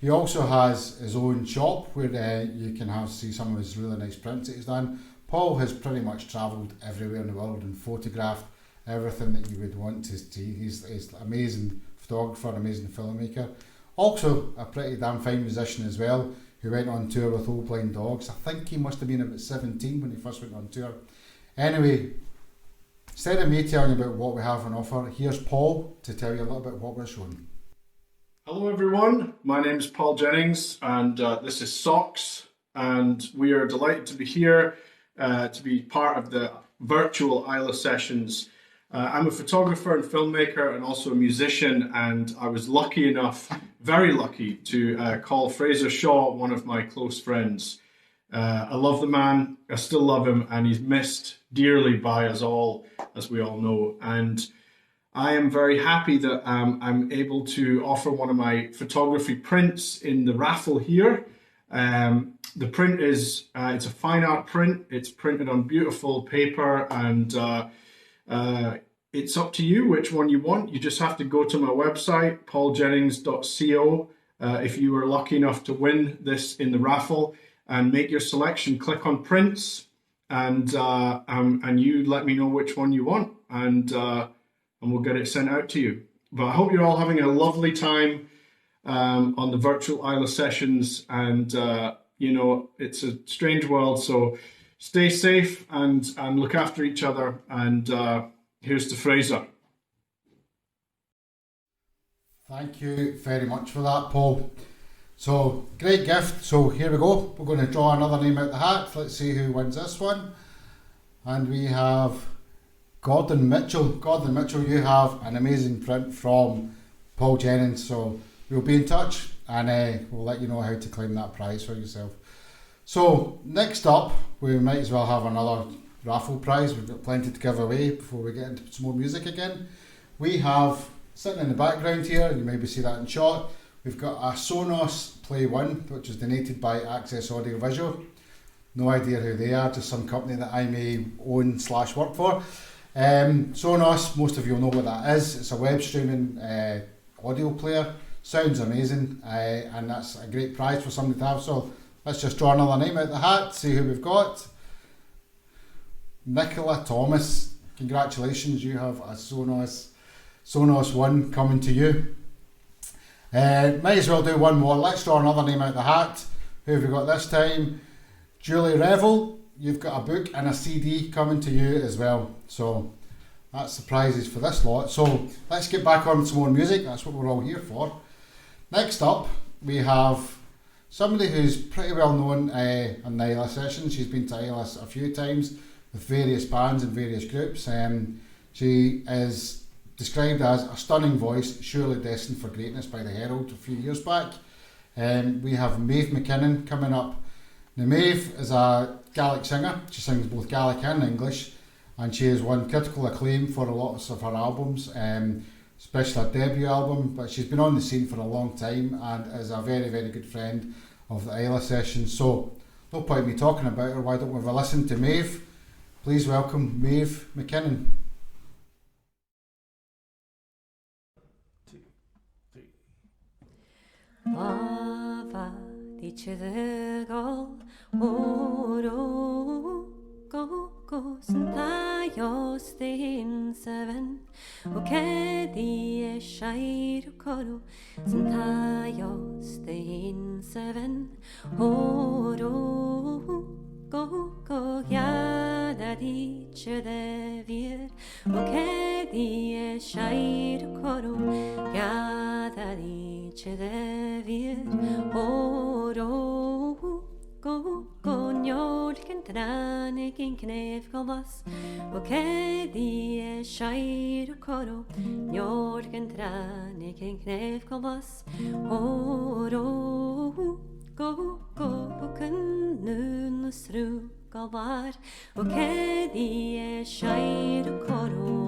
He also has his own shop where you can see some of his really nice prints that he's done. Paul has pretty much travelled everywhere in the world and photographed everything that you would want to see. He's an amazing photographer, amazing filmmaker. Also a pretty damn fine musician as well, who went on tour with Old Blind Dogs. I think he must have been about 17 when he first went on tour. Anyway, instead of me telling you about what we have on offer, here's Paul to tell you a little bit what we're showing. Hello everyone, my name is Paul Jennings and this is Socks, and we are delighted to be here to be part of the virtual Islay Sessions. I'm a photographer and filmmaker and also a musician, and I was lucky enough, very lucky, to call Fraser Shaw one of my close friends. I love the man, I still love him, and he's missed dearly by us all, as we all know. And I am very happy that I'm able to offer one of my photography prints in the raffle here. The print is, it's a fine art print. It's printed on beautiful paper, and it's up to you which one you want. You just have to go to my website, pauljennings.co, if you were lucky enough to win this in the raffle, and make your selection. Click on prints, and you let me know which one you want, and we'll get it sent out to you. But I hope you're all having a lovely time on the virtual Islay Sessions, and you know, it's a strange world, so stay safe and look after each other, and here's to Fraser. Thank you very much for that, Paul. So, great gift. So here we go. We're going to draw another name out the hat. Let's see who wins this one. And we have Gordon Mitchell. Gordon Mitchell, you have an amazing print from Paul Jennings. So we'll be in touch and we'll let you know how to claim that prize for yourself. So next up, we might as well have another raffle prize. We've got plenty to give away before we get into some more music again. We have, sitting in the background here, you maybe see that in shot, we've got a Sonos Play 1, which is donated by Access Audio Visual. No idea who they are, just some company that I may own / work for. Sonos, most of you will know what that is. It's a web streaming audio player. Sounds amazing, and that's a great prize for somebody to have. So let's just draw another name out the hat, see who we've got. Nicola Thomas, congratulations, you have a Sonos 1 coming to you. Might as well do one more. Let's draw another name out the hat. Who have we got this time? Julie Revel, you've got a book and a CD coming to you as well. So that's the prizes for this lot. So let's get back on with some more music. That's what we're all here for. Next up, we have somebody who's pretty well known on the Islay Sessions. She's been to Islay a few times with various bands and various groups. She is described as a stunning voice, surely destined for greatness by the Herald a few years back. We have Maeve McKinnon coming up. Now Maeve is a Gaelic singer. She sings both Gaelic and English, and she has won critical acclaim for a lot of her albums, especially her debut album, but she's been on the scene for a long time and is a very, very good friend of the Islay Sessions. So no point me talking about her, why don't we have a listen to Maeve? Please welcome Maeve McKinnon. 2, 3. Lava di Chidigal, Oro, Go, Santayos, the 7, Okedi, Shire, Coro, Santayos, the 7, Oro, Go, Yada di Chidevir, Okedi, Shire, Coro, Yada di Chidevir, Oro, Go, Njolken tranig in knef galas, Okedi shire koro, Njolken tranig in knef galas, Oro, go, Buken nun sru galar, Okedi shire koro.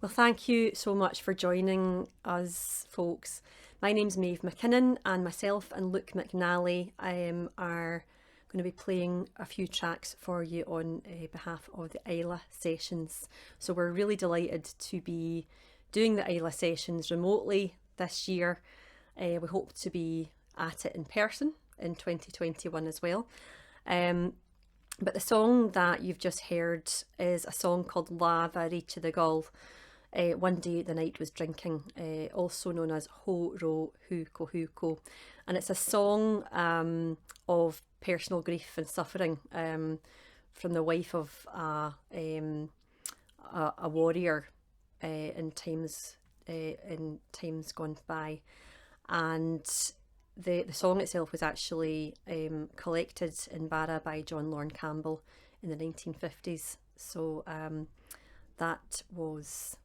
Well, thank you so much for joining us, folks. My name's Maeve McKinnon, and myself and Luke McNally are going to be playing a few tracks for you on behalf of the Islay Sessions. So we're really delighted to be doing the Islay Sessions remotely this year, We hope to be at it in person in 2021 as well. But the song that you've just heard is a song called La Varich the Gol. One day the night was drinking, also known as Ho Ro Hu Ko. And it's a song of personal grief and suffering from the wife of a warrior in times gone by. And the song itself was actually collected in Barra by John Lorne Campbell in the 1950s. So that was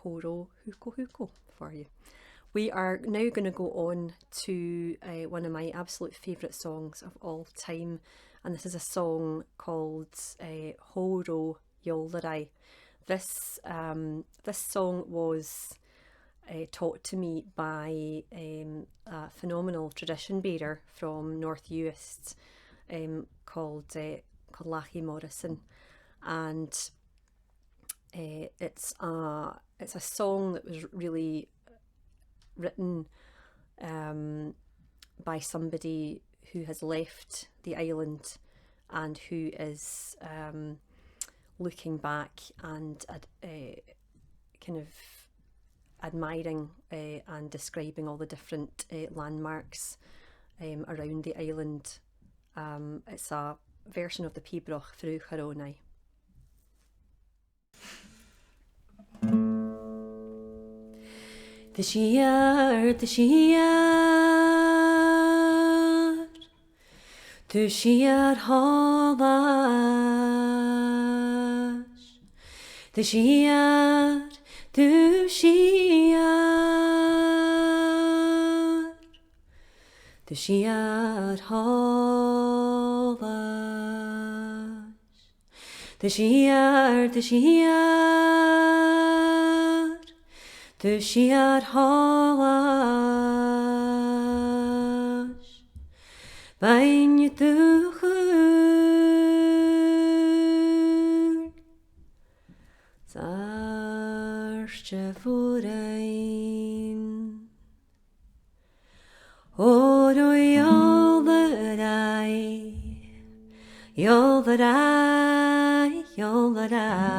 Horo Huko for you. We are now going to go on to one of my absolute favourite songs of all time, and this is a song called Horo Yoldarai. This song was taught to me by a phenomenal tradition bearer from North Uist called Lachie Morrison, and it's a song that was really written by somebody who has left the island and who is looking back and kind of admiring and describing all the different landmarks around the island. It's a version of the Pibroch Frú Charonai. The Shiar, the Shiar, the Shiar Halash, the Shiar, the Shiar, the Shiar Halash, the Shiar, the Shiar, the Shiar Halash, Bain Yutuchur, Zarschafurein, Odo Yoldarai, Yoldarai, Yoldarai.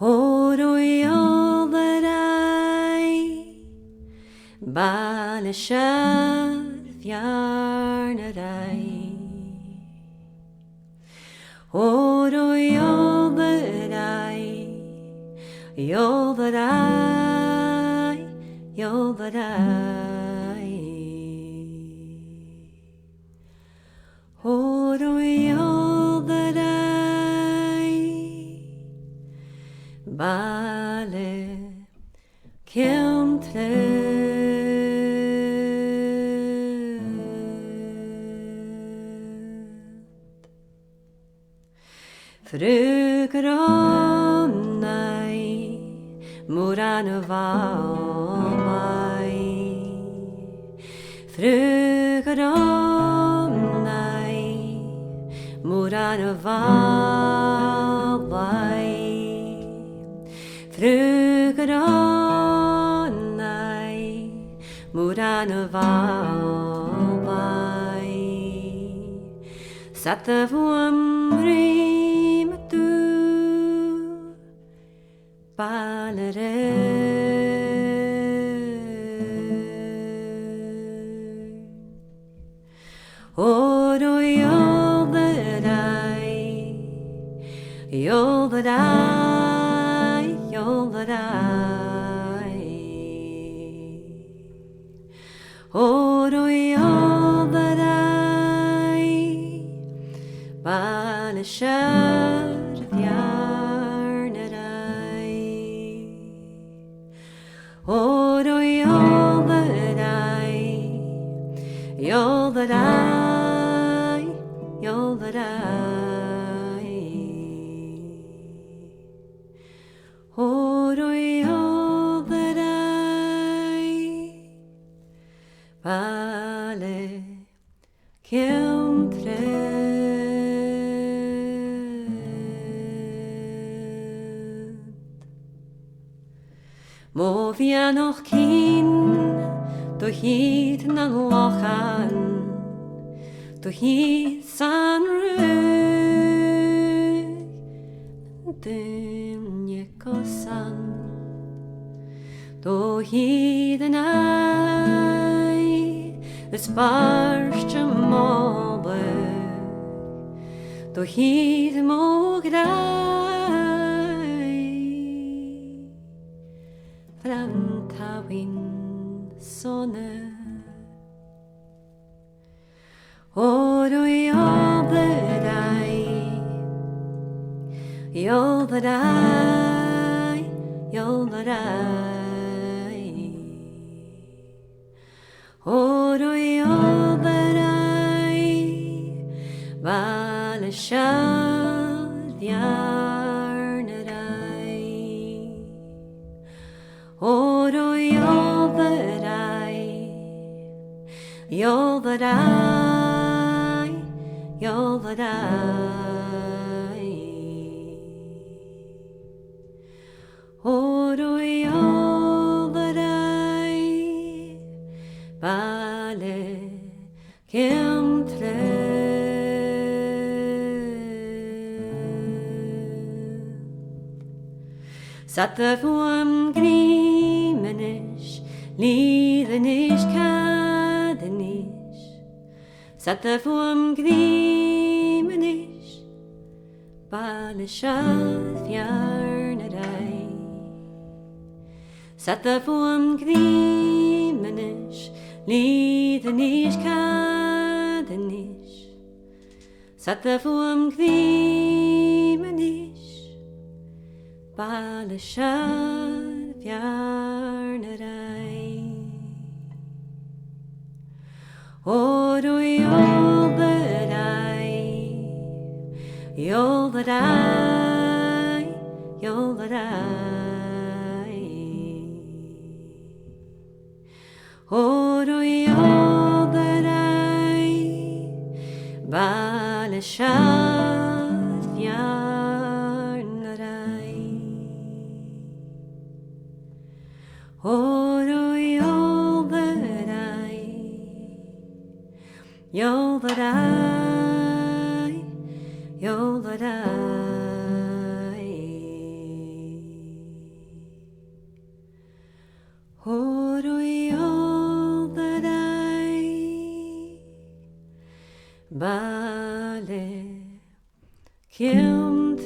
Odo Yoldarai, Balashar Yarnarai. Odo Yoldarai, Yoldarai, Yoldarai. Odo Yoldarai, Bale Kilmtre Frugranai Muranavalai Frugranai Muranavalai Frugranai Muranavalai Satavuamri Matu Balare Odo Yoldarai, Yoldarai, Yoldarai. Odo Yoldarai, Balashar Yarnarai. Odo Yoldarai, Yoldarai, Yoldarai. Odo Yoldarai, Vale Kilmtre Mo bhí noch cín do híad na lochan, do híad san rúg, dunne go san, do híad an ai, is barste móbeg, do híad mo grai, fram tawin sonne. Oro all that all that all that Oro all that vale shall yarned Oro all that all that all that Oro all that vale kim Sat the vorm grimenish, liedenish kadenish. Sat the vorm grimenish, balishal fjarnadai. Sat the vorm grimenish, liedenish kadenish. Sat the vorm grimenish, balishal fjarnadai. Oro all that all that all that Oro all that balishal fjarnadai. Oro all that all that all that Oro all that vale kim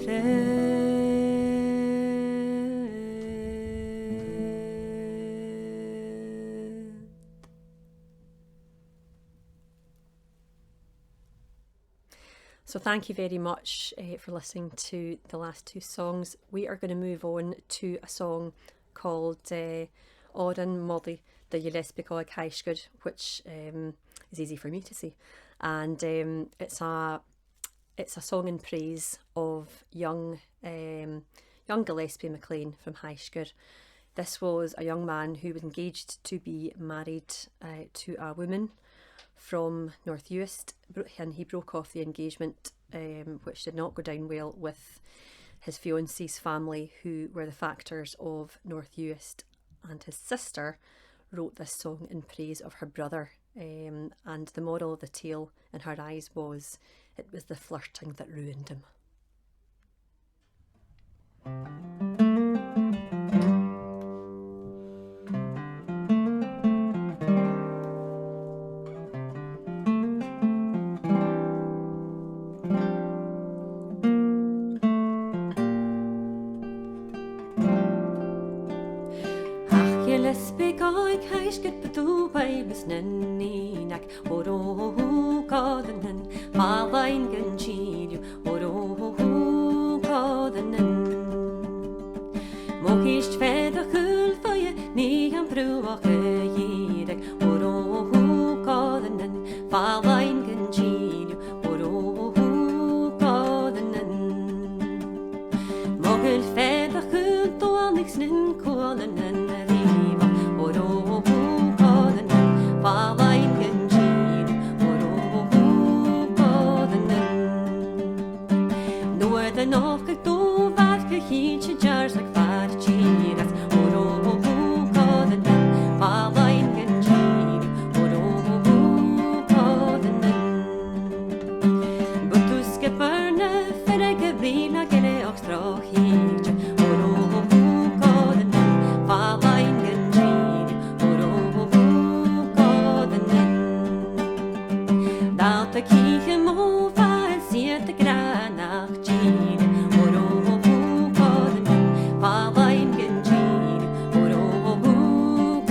So thank you very much for listening to the last two songs. We are going to move on to a song called Oran Molly the Gillespie Caishgood, which is easy for me to say. And it's a song in praise of young Gillespie MacLean from Highsgood. This was a young man who was engaged to be married to a woman from North Uist, and he broke off the engagement, which did not go down well with his fiancée's family, who were the factors of North Uist, and his sister wrote this song in praise of her brother, and the moral of the tale in her eyes was it was the flirting that ruined him. Caishgood bedú baibus nanníach oró gádanan málain gan tíliú oró gádanan Móhíist fed a chul faie ní an brúach a dhíreach oró gádanan málain gan tíliú oró gádanan Móhíil fed a chul dóannig snin cólanan Nog ik doe wat gehietje jars like vaartje dat oro Valt a kiche mo val siet a granach gine or o hu koden val ein gen gine or o hu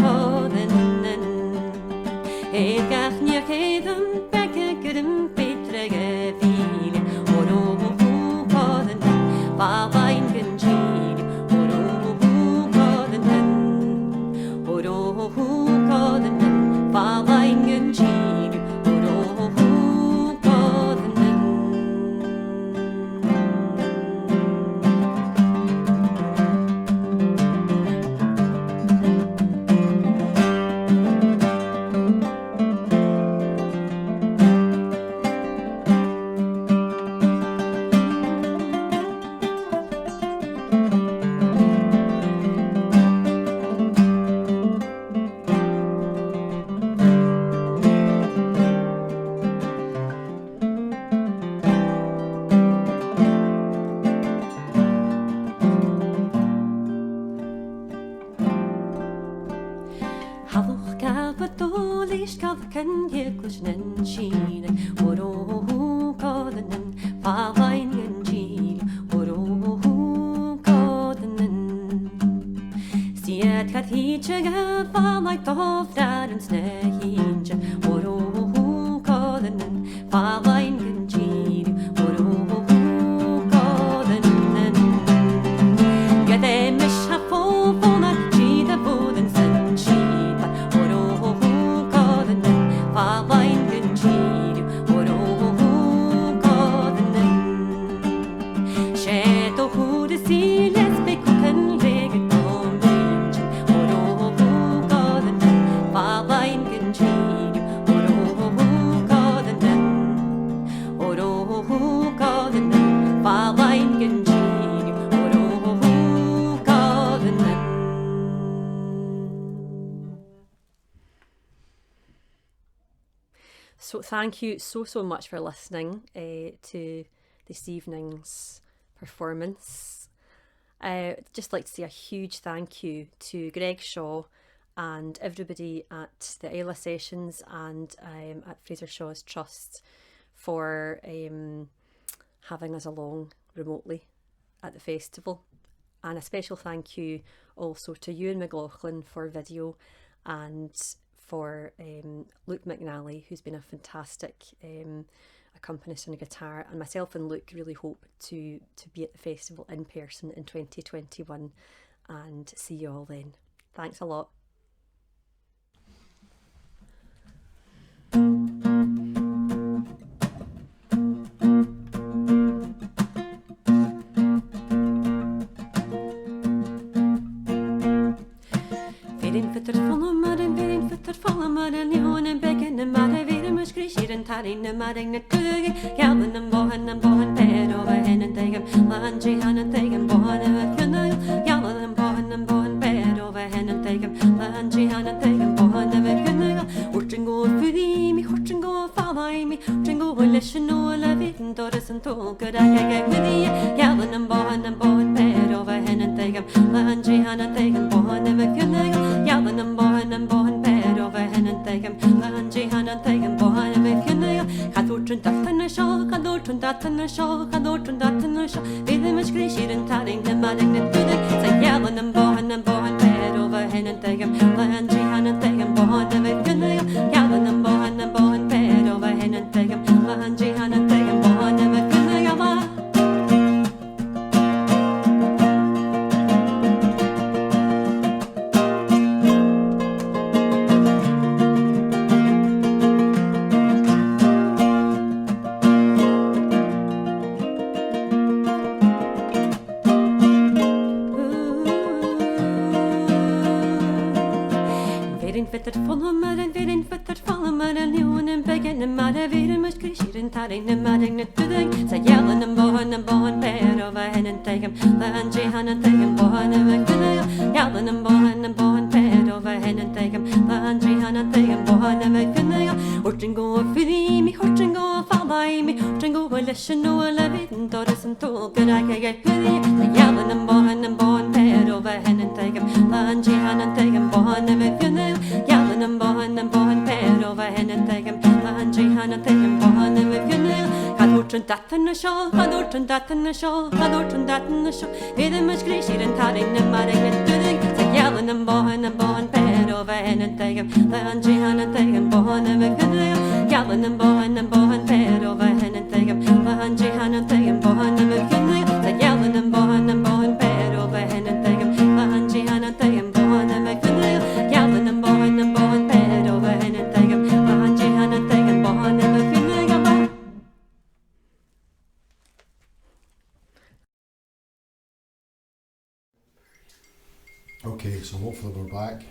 koden e gach nie hedem becke grim petrege vile or o hu koden val ein gen gine or o hu koden or o hu koden val ein gen gine or o hu Halloch galbadolish galkan yeklushnen shine oro kodanen falain genjil oro kodanen Siet kat hichega falai tofdaren snehinja oro kodanen falain genjil oro kodanen Gademish hafo fona chida boden sanchipa oro kodanen falain genjil oro kodanen Sheto hude siles bekuken regeton rinchen oro kodanen falain genjil oro kodanen falain genjil oro kodanen So thank you so much for listening to this evening's performance. I'd just like to say a huge thank you to Greg Shaw and everybody at the Islay Sessions and at Fraser Shaw's Trust for having us along remotely at the festival. And a special thank you also to Ewan McLaughlin for video and for Luke McNally, who's been a fantastic accompanist on a guitar, and myself and Luke really hope to be at the festival in person in 2021 and see you all then. Thanks a lot. Tarin maring tugi Galvan and bohan bed over hen and take him Lanji han and take him bohan and canoe Galvan and bohan bed over hen and take him Lanji han and take him bohan and canoe Hortin go fudi me hortin go follow me hortin go listen no levit and doris and talk good I get with you Galvan and bohan bed over hen and take him Lanji han and take him bohan and canoe Galvan and bohan bed over hen and take him Lanji han and take him bohan and canoe Cadortun datana shaw, cadortun datana shaw, cadortun datana shaw. With much greasy and taring the madding to the say yelling and bohan bed over hen and take him, Lanji han and take him, bohan and make a nail, yelling and bohan bed over hen and take him, Lanji han and take him, bohan and make a nail. Taring the madding to the say yelling and bohan bed over hen and take him Lanji han and take him bohan and make a nail yelling and bohan bed over hen and take him Lanji han and take him bohan and make a nail hortin go fudi me hortin go follow me hortin go listen no levit and doris and talk good I get with you yelling and bohan bed over hen and take him Lanji han and take him bohan and make a nail yelling and bohan bed over hen and take him Lanji han and thinking born and with you now. Had orton that in the show, had orton that in the show, had orton that in the show. Hey, the much greasy and taring and marring and doing. Say, yelling and born, bed over and thinking. The Angie and thinking born and with you now. Yelling and born, bed over and thinking. The Angie and thinking born and with you now. Say, yelling and born, bed over and thinking. The Angie and thinking born and with you now. Yelling and born, bed over and thinking. The Angie and thinking born and with you now. Okay, so hopefully we're back.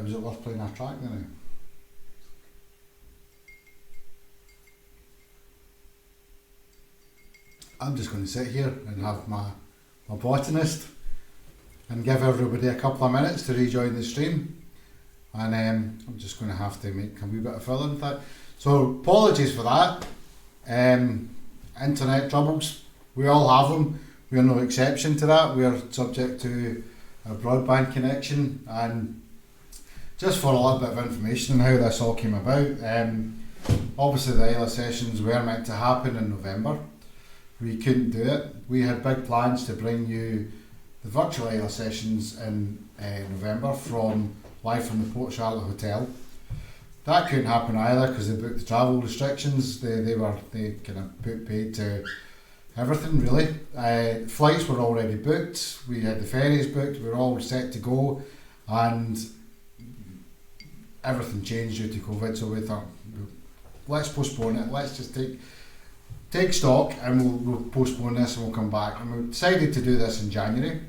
Was it worth playing a track then? I'm just going to sit here and have my botanist and give everybody a couple of minutes to rejoin the stream, and I'm just going to have to make a wee bit of fill in that. So apologies for that. Internet troubles, we all have them. We are no exception to that. We are subject to a broadband connection, and just for a little bit of information on how this all came about, obviously the Islay Sessions were meant to happen in November. We couldn't do it. We had big plans to bring you the virtual Islay Sessions in November live from the Port Charlotte Hotel. That couldn't happen either because they booked the travel restrictions. They kind of put paid to everything really. Flights were already booked. We had the ferries booked. We were all set to go, and everything changed due to COVID. So we thought, let's postpone it. Let's just take stock, and we'll postpone this and we'll come back. And we decided to do this in January.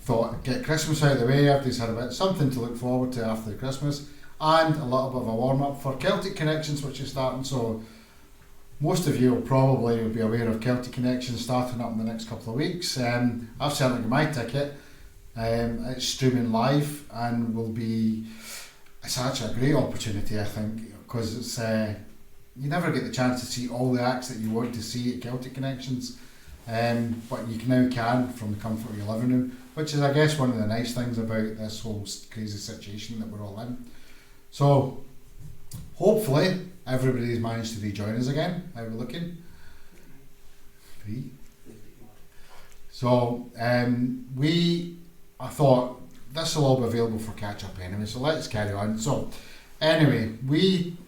Thought, get Christmas out of the way. Everybody's had a bit something to look forward to after Christmas, and a little bit of a warm up for Celtic Connections, which is starting. So most of you will probably be aware of Celtic Connections starting up in the next couple of weeks. I've certainly got my ticket. It's streaming live and it's actually a great opportunity, I think, because it's you never get the chance to see all the acts that you want to see at Celtic Connections, but you now can from the comfort of your living room, which is, I guess, one of the nice things about this whole crazy situation that we're all in. So hopefully everybody's managed to rejoin us again. How are we looking? 3. So I thought this will all be available for catch up anyway, so let's carry on. So anyway, we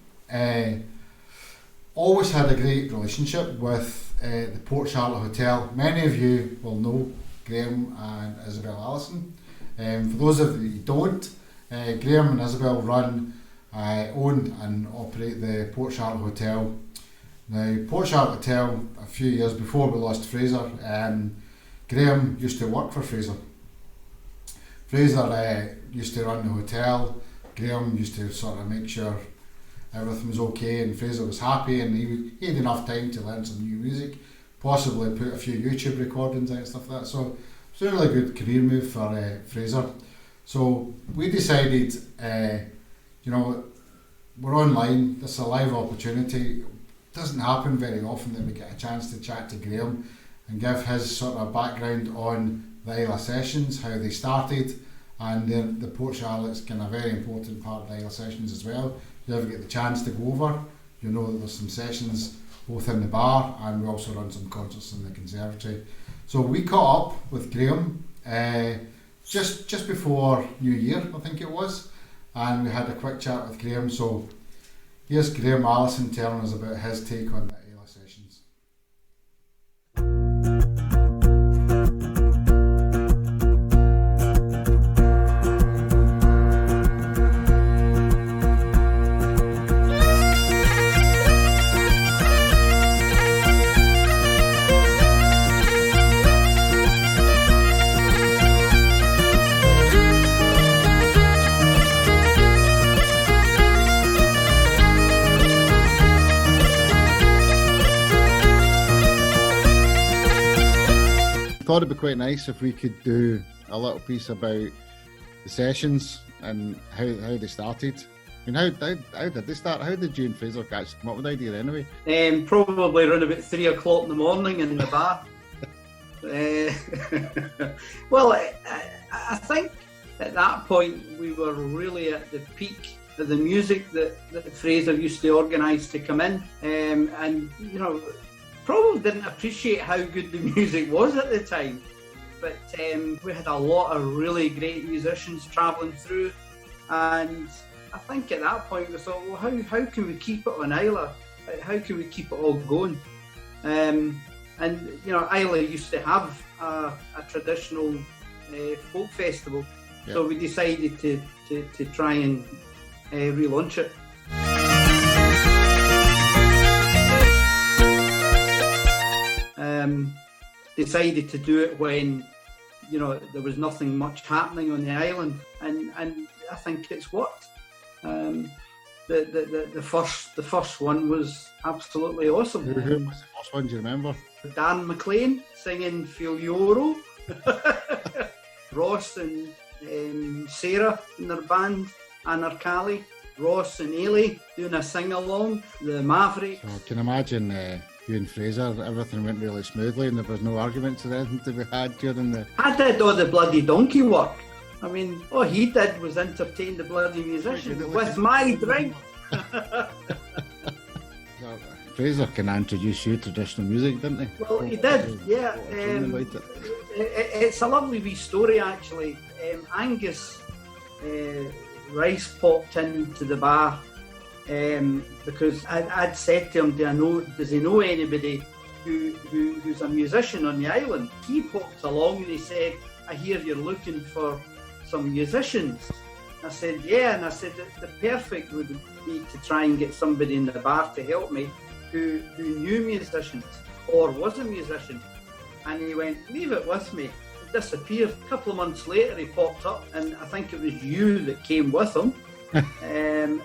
always had a great relationship with the Port Charlotte Hotel. Many of you will know Graham and Isabel Allison. For those of you who don't, Graham and Isabel own and operate the Port Charlotte Hotel. Now, Port Charlotte Hotel, a few years before we lost Fraser, Graham used to work for Fraser. Fraser used to run the hotel. Graham used to sort of make sure everything was okay and Fraser was happy, and he had enough time to learn some new music, possibly put a few YouTube recordings out and stuff like that. So it's a really good career move for Fraser. So we decided, we're online, this is a live opportunity. It doesn't happen very often that we get a chance to chat to Graham and give his sort of background on the Islay Sessions, how they started, and the Port Charlotte's kind of very important part of the Islay Sessions as well. If you ever get the chance to go over, you'll know that there's some sessions both in the bar, and we also run some concerts in the conservatory. So we caught up with Graham just before New Year, I think it was, and we had a quick chat with Graham. So here's Graham Allison telling us about his take on the Islay Sessions. Thought it'd be quite nice if we could do a little piece about the sessions and how they started. I mean, how did they start? How did you and Fraser actually come up with the idea anyway? Probably around about 3 o'clock in the morning in the bath. Well, I think at that point we were really at the peak of the music that Fraser used to organise to come in, and you know, probably didn't appreciate how good the music was at the time. But we had a lot of really great musicians travelling through, and I think at that point we thought, well, how can we keep it on Islay? How can we keep it all going? And you know, Islay used to have a traditional folk festival, so we decided to try and relaunch it. Decided to do it when, you know, there was nothing much happening on the island, and I think it's worked. The first one was absolutely awesome. Who was the first one? Do you remember? Dan McLean singing Filioro, Ross and Sarah in their band, Anarkali, Ross and Ailey doing a sing-along, the Mavericks. So I can imagine you and Fraser, everything went really smoothly and there was no arguments or anything to be had during the... I did all the bloody donkey work. I mean, all he did was entertain the bloody musicians with my drink. Fraser can introduce you to traditional music, didn't he? Well, he did, yeah. It's a lovely wee story, actually. Angus Rice popped into the bar because I'd said to him, does he know anybody who's a musician on the island? He popped along and he said, I hear you're looking for some musicians. I said, yeah, and I said the perfect would be to try and get somebody in the bar to help me who knew musicians or was a musician. And he went, leave it with me. It disappeared. A couple of months later he popped up, and I think it was you that came with him. And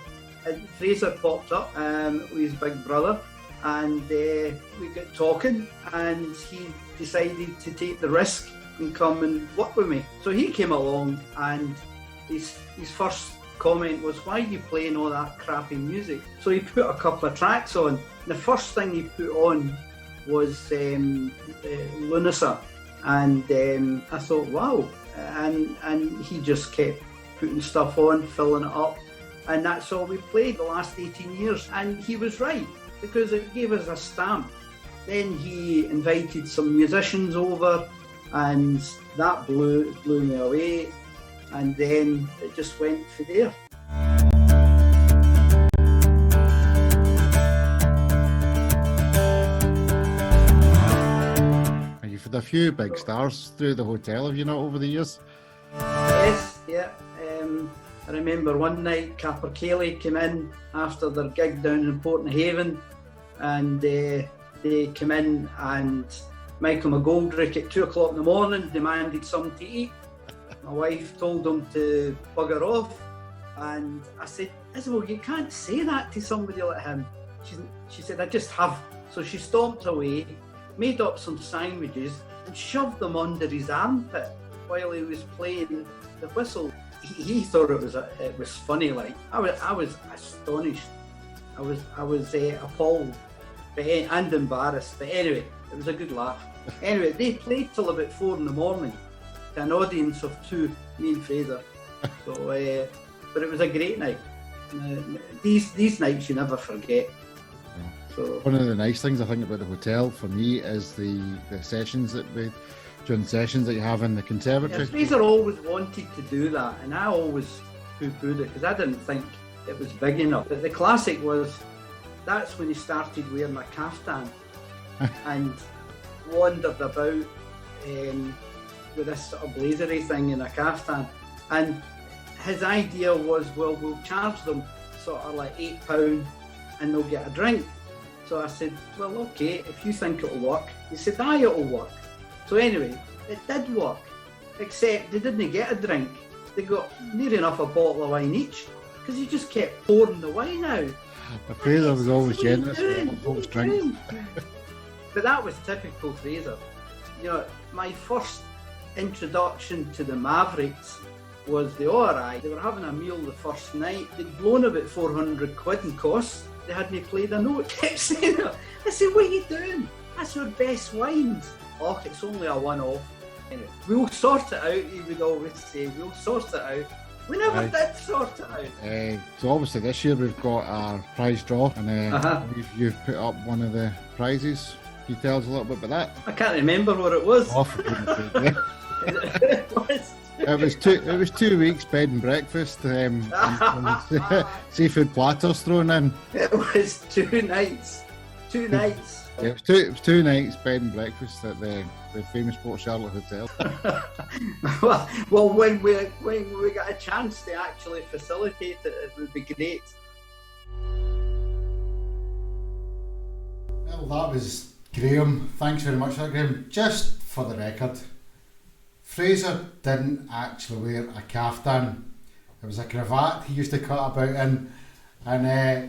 Fraser popped up with his big brother, and we got talking, and he decided to take the risk and come and work with me. So he came along, and his first comment was, why are you playing all that crappy music? So he put a couple of tracks on. The first thing he put on was Lunasa, and I thought, wow. And he just kept putting stuff on, filling it up, and that's all we played the last 18 years. And he was right, because it gave us a stamp. Then he invited some musicians over, and that blew me away, and then it just went from there. You've had a few big stars through the hotel, have you not, over the years? Yes, yeah. I remember one night Capercaillie came in after their gig down in Portnahaven, and they came in, and Michael McGoldrick at 2 o'clock in the morning demanded something to eat. My wife told him to bugger off, and I said, Isabel, you can't say that to somebody like him. She said, I just have. So she stomped away, made up some sandwiches, and shoved them under his armpit while he was playing the whistle. He thought it was funny. Like I was astonished. I was appalled, and embarrassed. But anyway, it was a good laugh. Anyway, they played till about 4 in the morning to an audience of 2, me and Fraser. So, but it was a great night. These nights you never forget. So one of the nice things I think about the hotel for me is the sessions during sessions that you have in the conservatory. Yeah, Fraser always wanted to do that, and I always poo-pooed it because I didn't think it was big enough. But the classic was, that's when he started wearing a caftan and wandered about with this sort of blazery thing in a caftan. And his idea was, well, we'll charge them sort of like £8 and they'll get a drink. So I said, well, okay, if you think it'll work. He said, aye, it'll work. So anyway, it did work, except they didn't get a drink. They got near enough a bottle of wine each, because he just kept pouring the wine out. Fraser was always generous with folks' drinks. But that was typical Fraser. You know, my first introduction to the Mavericks was the ORI. They were having a meal the first night. They'd blown about 400 quid in costs. They hadn't played a note. Kept saying it. I said, what are you doing? That's your best wines. Oh, it's only a one-off. We'll sort it out, he would always say. We'll sort it out. We never did sort it out. So obviously this year we've got our prize draw, and you've put up one of the prizes. Can you tell us a little bit about that? I can't remember what it was. Oh, for goodness sake, yeah. It was 2 weeks bed and breakfast, and seafood platters thrown in. It was 2 nights. 2 nights. Yeah, it was 2 nights bed and breakfast at the famous Port Charlotte Hotel. well, when we got a chance to actually facilitate it, it would be great. Well, that was Graham. Thanks very much for that, Graham. Just for the record, Fraser didn't actually wear a caftan. It was a cravat he used to cut about in, and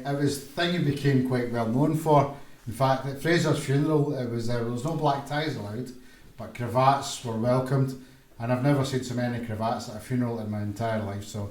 it was the thing he became quite well known for. In fact, at Fraser's funeral, there was no black ties allowed, but cravats were welcomed, and I've never seen so many cravats at a funeral in my entire life. So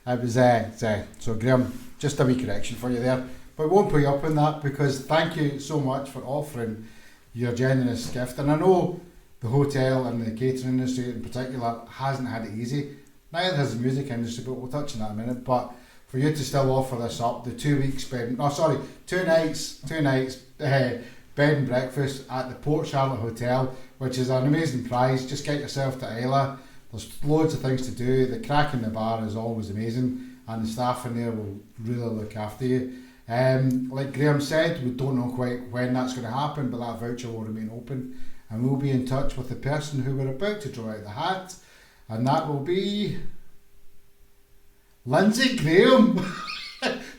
it was so Graham, just a wee correction for you there, but I won't put you up on that, because thank you so much for offering your generous gift. And I know the hotel and the catering industry in particular hasn't had it easy. Neither has the music industry, but we'll touch on that in a minute. But for you to still offer this up, the 2 weeks bed, 2 nights bed and breakfast at the Port Charlotte Hotel, which is an amazing prize. Just get yourself to Islay. There's loads of things to do. The crack in the bar is always amazing, and the staff in there will really look after you. Like Graham said, we don't know quite when that's going to happen, but that voucher will remain open, and we'll be in touch with the person who we're about to draw out the hat, and that will be Lindsay Graham.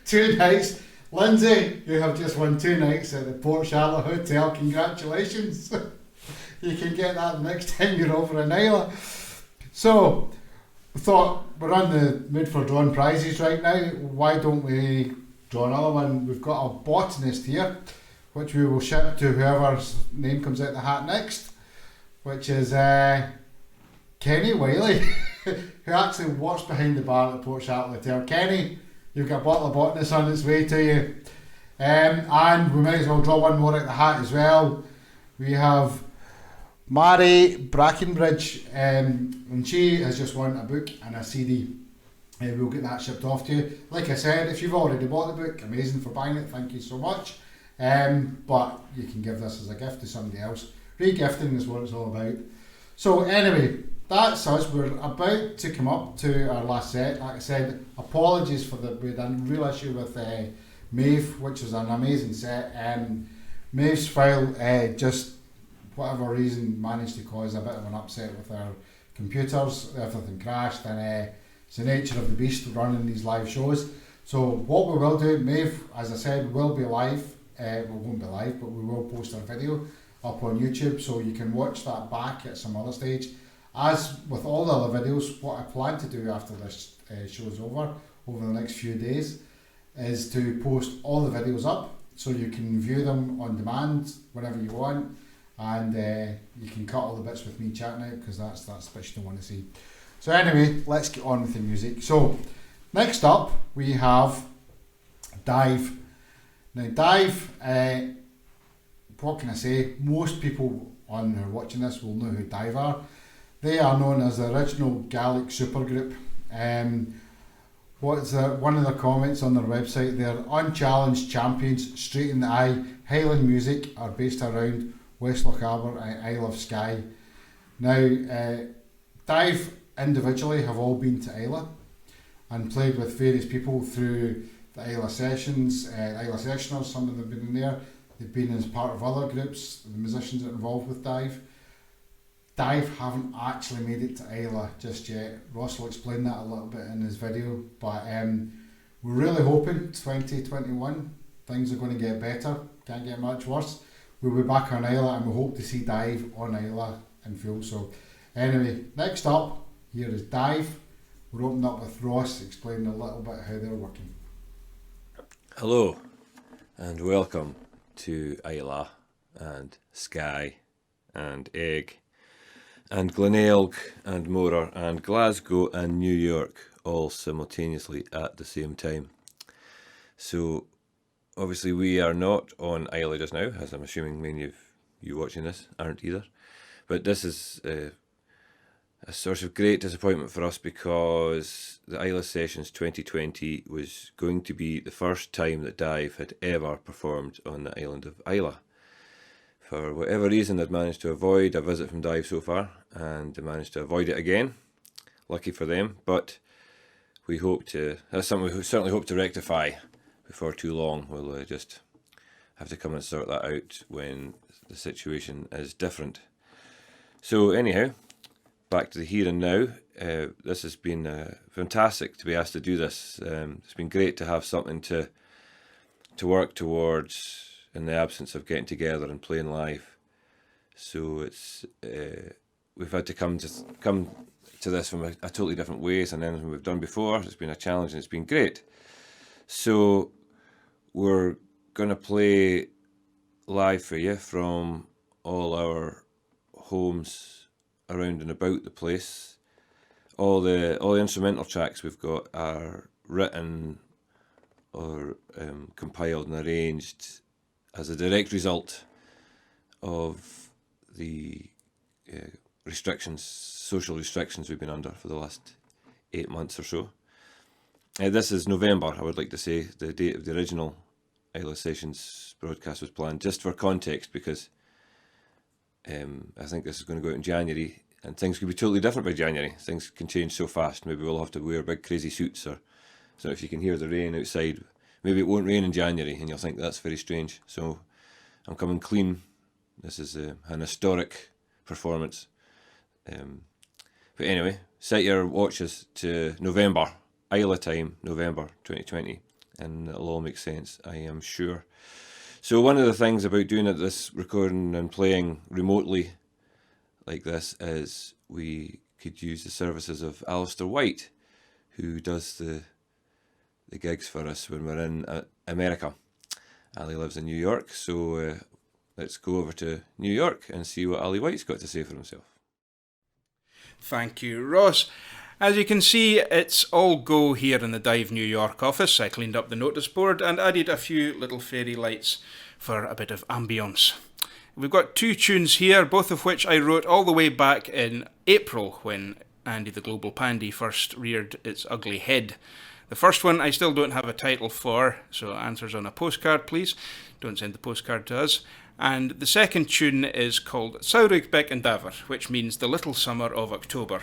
2 nights. Lindsay, you have just won 2 nights at the Port Charlotte Hotel. Congratulations. You can get that the next time you're over in Islay. So, I thought we're on the mood for drawing prizes right now. Why don't we draw another one? We've got a botanist here, which we will ship to whoever's name comes out the hat next, which is Kenny Wiley, who actually works behind the bar at the Port Charlotte Hotel. Kenny, you've got a bottle of botanist on its way to you. And we might as well draw one more out the hat as well. We have Mary Brackenbridge, and she has just won a book and a CD. We'll get that shipped off to you. Like I said, if you've already bought the book, amazing for buying it, thank you so much. But you can give this as a gift to somebody else. Re-gifting is what it's all about. So anyway, that's us. We're about to come up to our last set. Like I said, apologies for we had a real issue with Maeve, which was an amazing set. Maeve's file just, whatever reason, managed to cause a bit of an upset with our computers. Everything crashed, and it's the nature of the beast running these live shows. So what we will do, Maeve, as I said, will be live. We won't be live, but we will post our video up on YouTube, so you can watch that back at some other stage. As with all the other videos, what I plan to do after this show is over the next few days, is to post all the videos up, so you can view them on demand whenever you want, and you can cut all the bits with me chatting out, because that's the bits you don't want to see. So anyway, let's get on with the music. So next up we have Dive. Now Dive, what can I say? Most people who are watching this will know who Dive are. They are known as the original Gaelic supergroup. One of the comments on their website? They're unchallenged champions, straight in the eye. Highland music are based around West Lochaber and Isle of Skye. Now, Dive individually have all been to Islay and played with various people through the Islay Sessions, Islay Sessioners. Some of them have been in there. They've been as part of other groups, the musicians that are involved with Dive. Dive haven't actually made it to Islay just yet. Ross will explain that a little bit in his video, but we're really hoping 2021 things are going to get better, can't get much worse. We'll be back on Islay, and we hope to see Dive on Islay in full. So anyway, next up here is Dive. We're opening up with Ross explaining a little bit how they're working. Hello and welcome to Islay and Skye and Egg and Glenailg and Morar and Glasgow and New York all simultaneously at the same time. So obviously we are not on Islay just now, as I'm assuming many of you watching this aren't either, but this is a source of great disappointment for us, because the Islay Sessions 2020 was going to be the first time that Dive had ever performed on the island of Islay. For whatever reason, they'd managed to avoid a visit from Dive so far, and they managed to avoid it again. Lucky for them, but that's something we certainly hope to rectify before too long. We'll just have to come and sort that out when the situation is different. So anyhow, back to the here and now. This has been fantastic to be asked to do this. It's been great to have something to work towards in the absence of getting together and playing live. So it's we've had to come to this from a totally different ways than anything we've done before. It's been a challenge and it's been great. So we're going to play live for you from all our homes around and about the place. All the instrumental tracks we've got are written or compiled and arranged as a direct result of the social restrictions we've been under for the last 8 months or so. This is November, I would like to say. The date of the original Islay Sessions broadcast was planned, just for context, because I think this is going to go out in January, and things could be totally different by January. Things can change so fast. Maybe we'll have to wear big crazy suits, or so if you can hear the rain outside, maybe it won't rain in January and you'll think that's very strange. So I'm coming clean. This is an historic performance. But anyway, set your watches to November, Islay time, November 2020, and it'll all make sense, I am sure. So one of the things about doing this recording and playing remotely like this is we could use the services of Alistair White, who does the gigs for us when we're in America. Ali lives in New York, so let's go over to New York and see what Ali White's got to say for himself. Thank you, Ross. As you can see, it's all go here in the Dive New York office. I cleaned up the notice board and added a few little fairy lights for a bit of ambience. We've got 2 tunes here, both of which I wrote all the way back in April when Andy the Global Pandy first reared its ugly head. The first one I still don't have a title for, so answers on a postcard please. Don't send the postcard to us. And the second tune is called Saurig Beck and Daver, which means the little summer of October,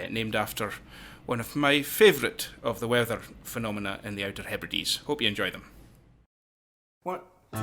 named after one of my favourite of the weather phenomena in the Outer Hebrides. Hope you enjoy them. 1, 2, 2.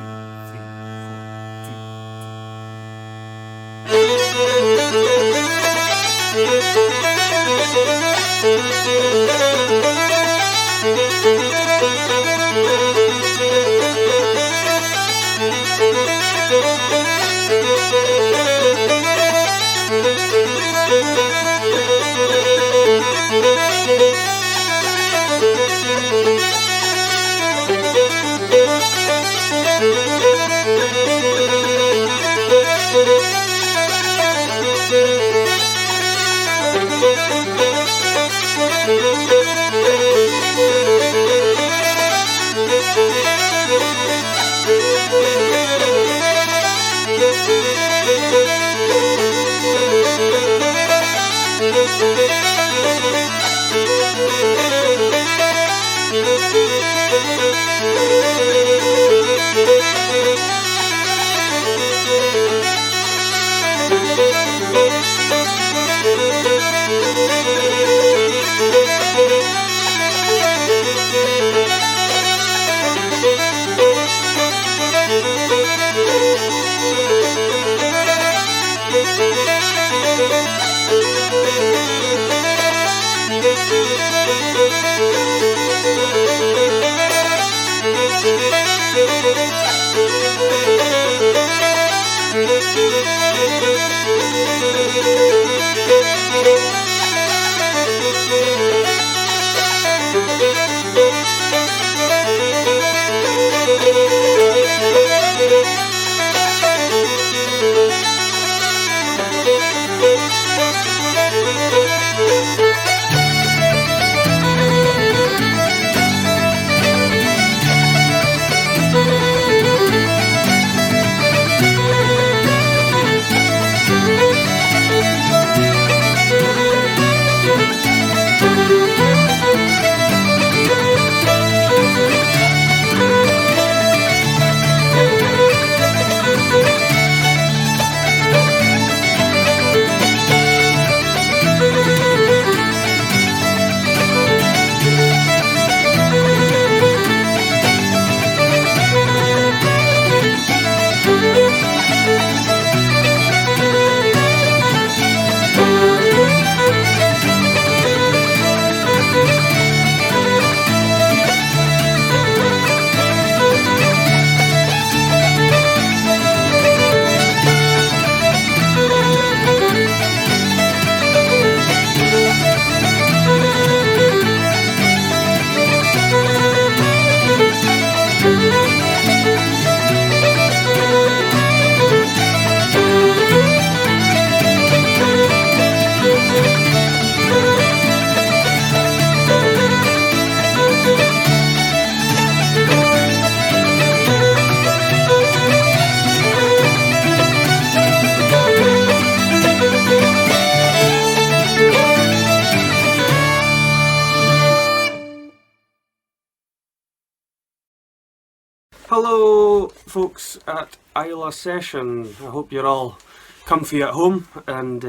Hello folks at Islay Sessions. I hope you're all comfy at home and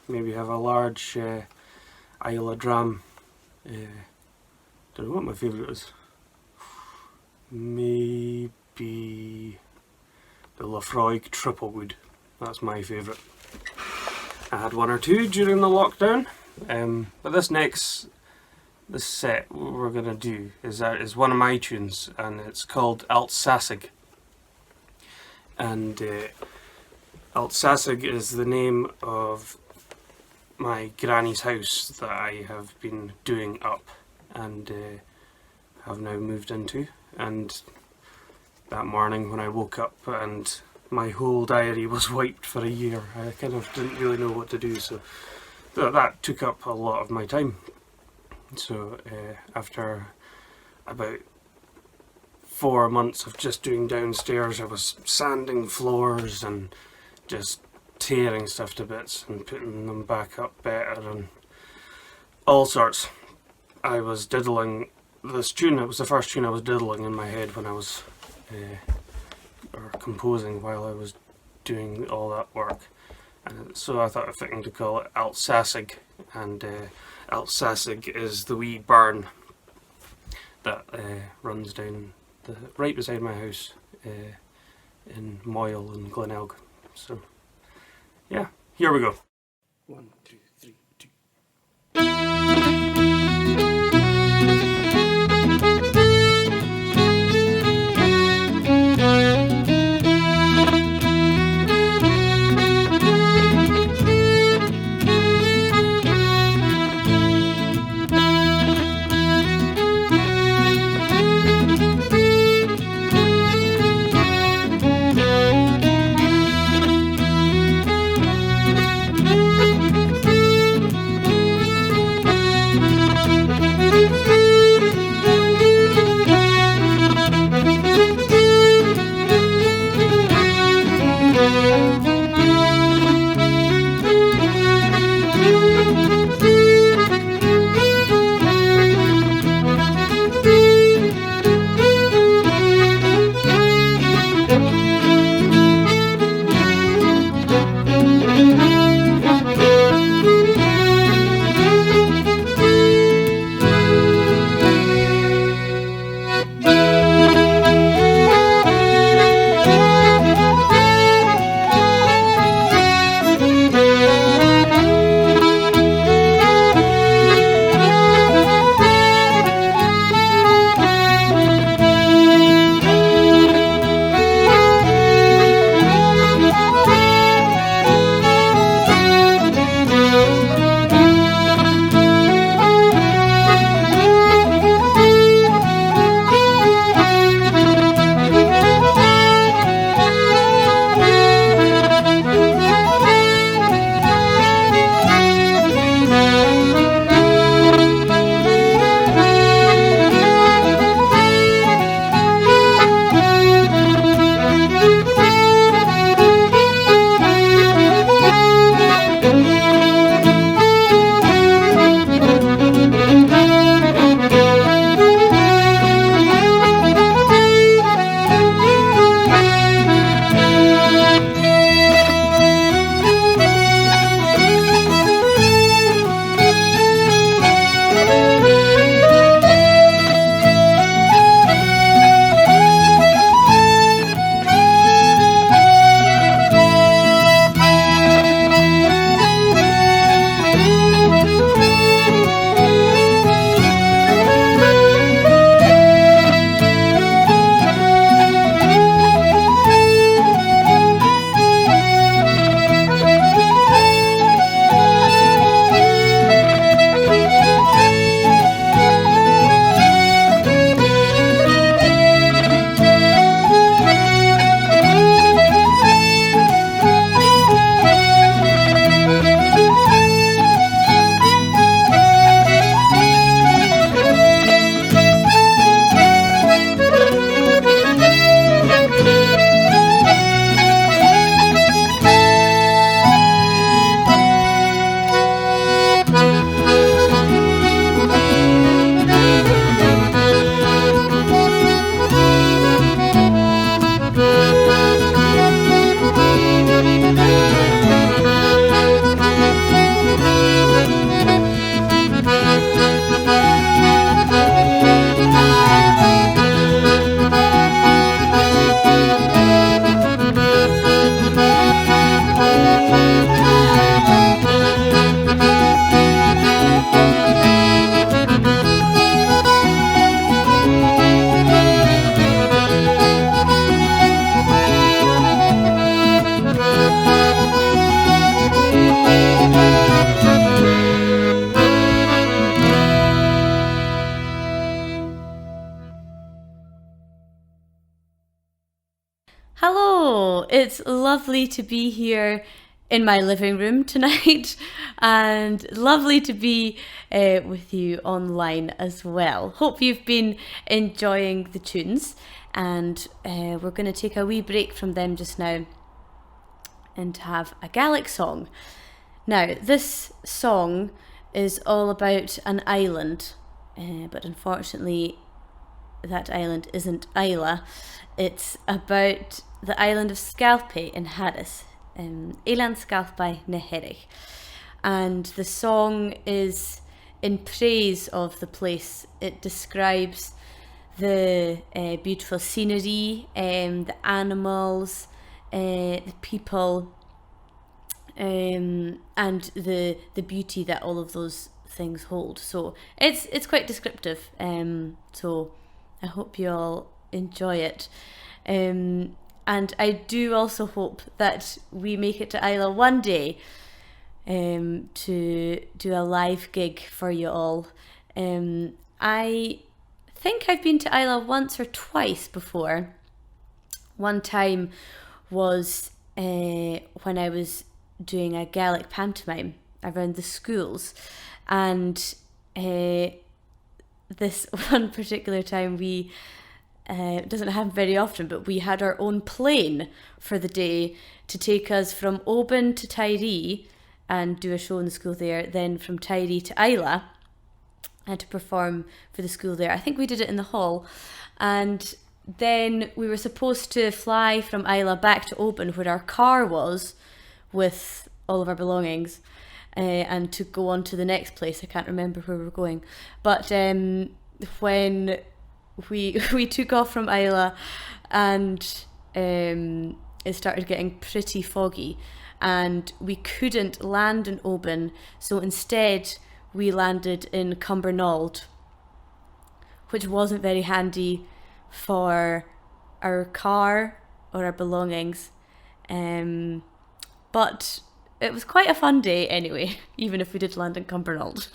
maybe have a large Islay dram. Don't know what my favourite is. Maybe the Lafroig Triple Wood. That's my favourite. I had one or two during the lockdown, but this set we're gonna do is one of my tunes, and it's called Altsasig. And Altsasig is the name of my granny's house that I have been doing up and have now moved into. And that morning when I woke up and my whole diary was wiped for a year, I kind of didn't really know what to do, so that took up a lot of my time. So after about 4 months of just doing downstairs, I was sanding floors and just tearing stuff to bits and putting them back up better and all sorts. I was diddling this tune. It was the first tune I was diddling in my head when I was or composing while I was doing all that work. And so I thought it fitting to call it Altsasig, and Altsasig is the wee burn that runs down right beside my house in Moyle and Glenelg. So yeah, here we go. 1, 2, 3, 2. Hello, it's lovely to be here in my living room tonight and lovely to be with you online as well. Hope you've been enjoying the tunes, and we're going to take a wee break from them just now and have a Gaelic song. Now, this song is all about an island, but unfortunately that island isn't Islay. It's about the island of Scalpay in Harris, Elan Scalpay na Herich. And the song is in praise of the place. It describes the beautiful scenery, the animals, the people, and the beauty that all of those things hold. So it's quite descriptive. So I hope you all enjoy it. And I do also hope that we make it to Islay one day to do a live gig for you all. I think I've been to Islay once or twice before. One time was when I was doing a Gaelic pantomime around the schools, and this one particular time we it doesn't happen very often, but we had our own plane for the day to take us from Oban to Tiree and do a show in the school there, then from Tiree to Islay and to perform for the school there. I think we did it in the hall, and then we were supposed to fly from Islay back to Oban, where our car was, with all of our belongings, and to go on to the next place. I can't remember where we were going, but when we took off from Islay, and it started getting pretty foggy and we couldn't land in Oban, so instead we landed in Cumbernauld, which wasn't very handy for our car or our belongings, but it was quite a fun day anyway, even if we did land in Cumbernauld.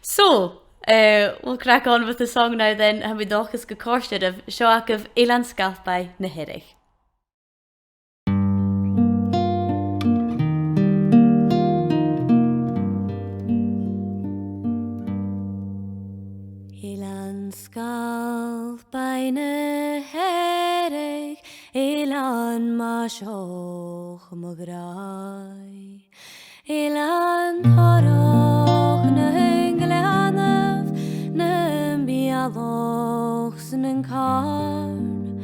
So we'll crack on with the song now then, and we dochas go cóiste of Seoach of Elan Scalpay na Herich. Elan Scalpay na Herich, Elan ma seoch mo grai, Elan toroch na hengleanaf, na bialochs na carn,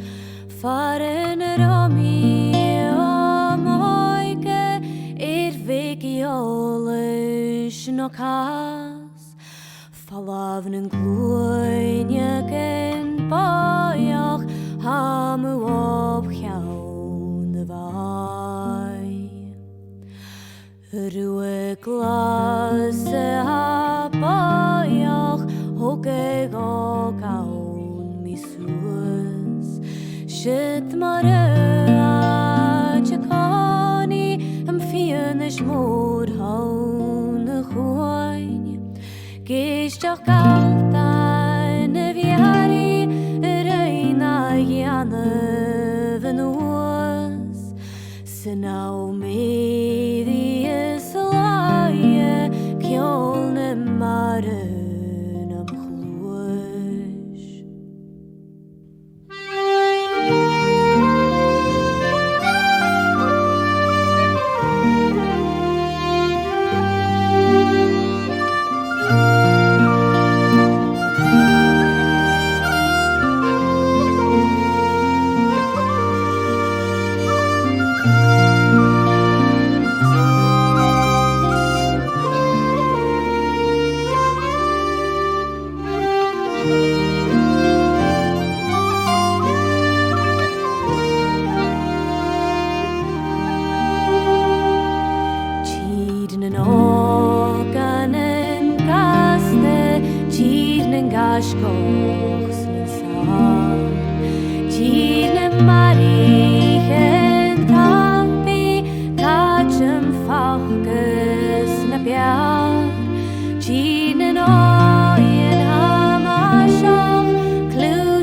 farin romi o moike, vigiolish no cas, falavn en gloinjak en boyach, hamu opjaun de vai. Ruwe glasse ha boyach, hoge go kaun mi suus, shit mare a chakani, am fienish mod haun de choin, gistach galta ne viari, reina jane van oos, se nou me die is laie, kjolne maren am chloos.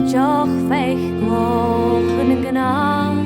Glóch feich gloch yn gná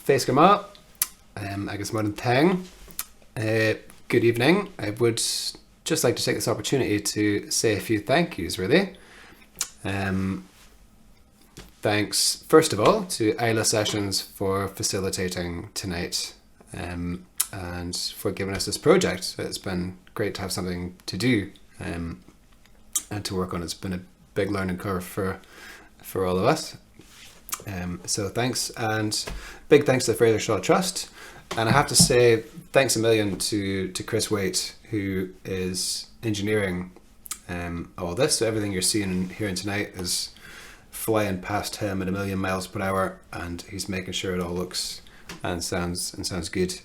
Fes Gama, agus Modern Thang. Good evening. I would just like to take this opportunity to say a few thank yous, really. Thanks, first of all, to Islay Sessions for facilitating tonight and for giving us this project. It's been great to have something to do and to work on. It's been a big learning curve for all of us. So thanks, and big thanks to the Fraser Shaw Trust. And I have to say thanks a million to Chris Waite, who is engineering all this. So everything you're seeing and hearing tonight is flying past him at 1,000,000 miles per hour, and he's making sure it all looks and sounds good.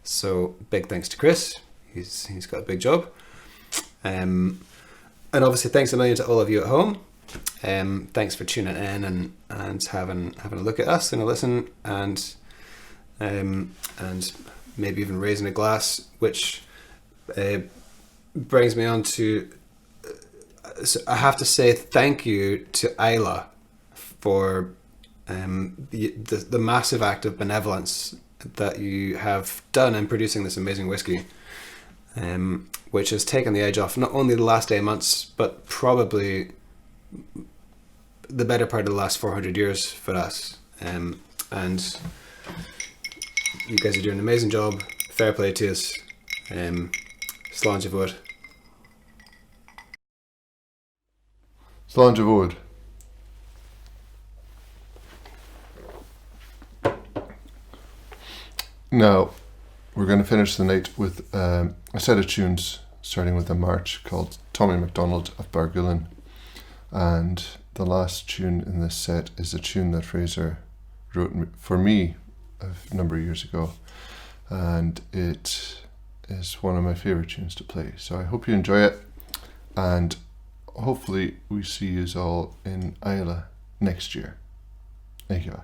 So big thanks to Chris. He's got a big job. And obviously thanks a million to all of you at home. Thanks for tuning in and having a look at us and a listen, and maybe even raising a glass, which brings me on to so I have to say thank you to Islay for the massive act of benevolence that you have done in producing this amazing whiskey, which has taken the edge off not only the last 8 months, but probably the better part of the last 400 years for us. And you guys are doing an amazing job. Fair play to us. Slán de bhfuair. Slán de bhfuair. Now, we're going to finish the night with a set of tunes, starting with a march called Tommy MacDonald of Bargullen. And the last tune in this set is a tune that Fraser wrote for me a number of years ago. And it is one of my favourite tunes to play. So I hope you enjoy it. And hopefully we see you all in Islay next year. Thank you.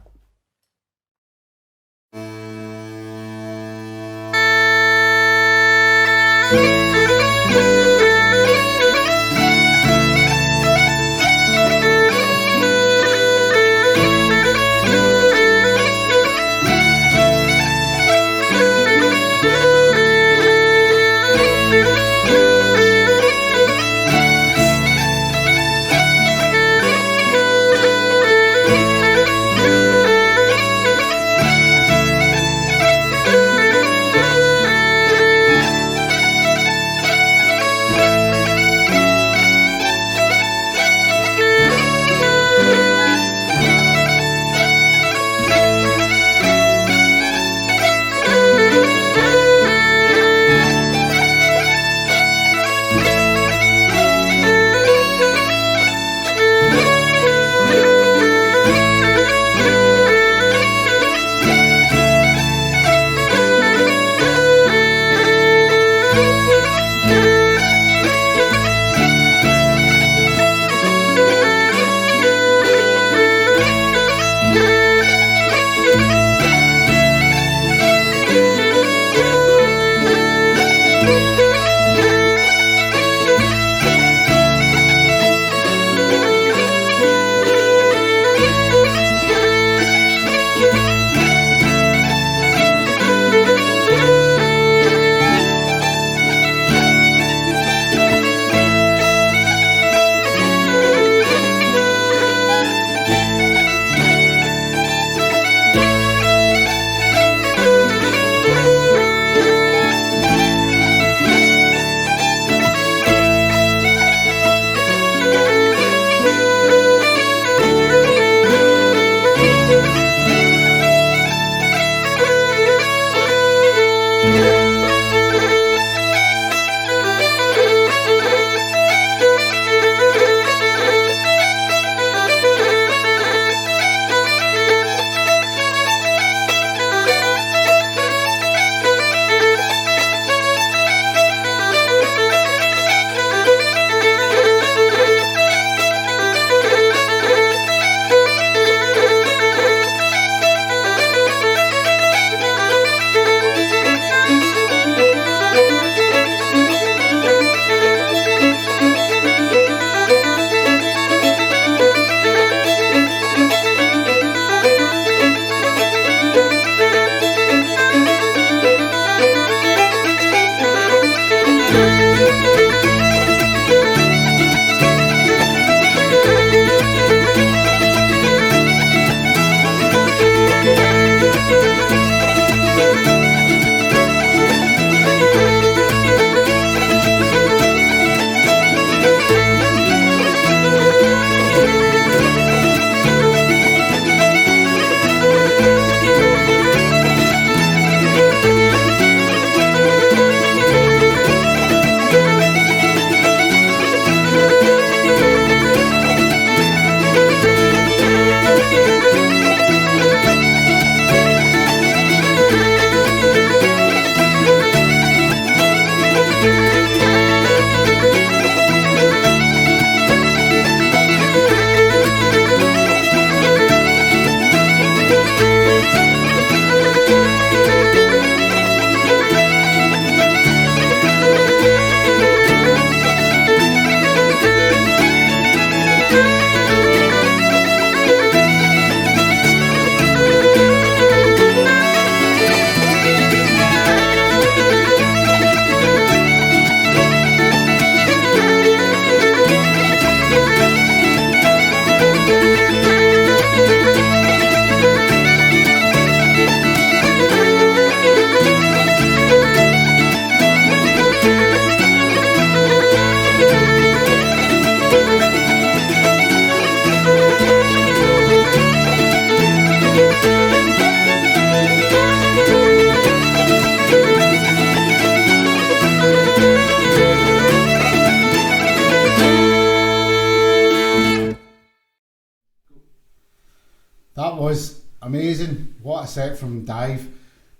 amazing. What a set from Dive.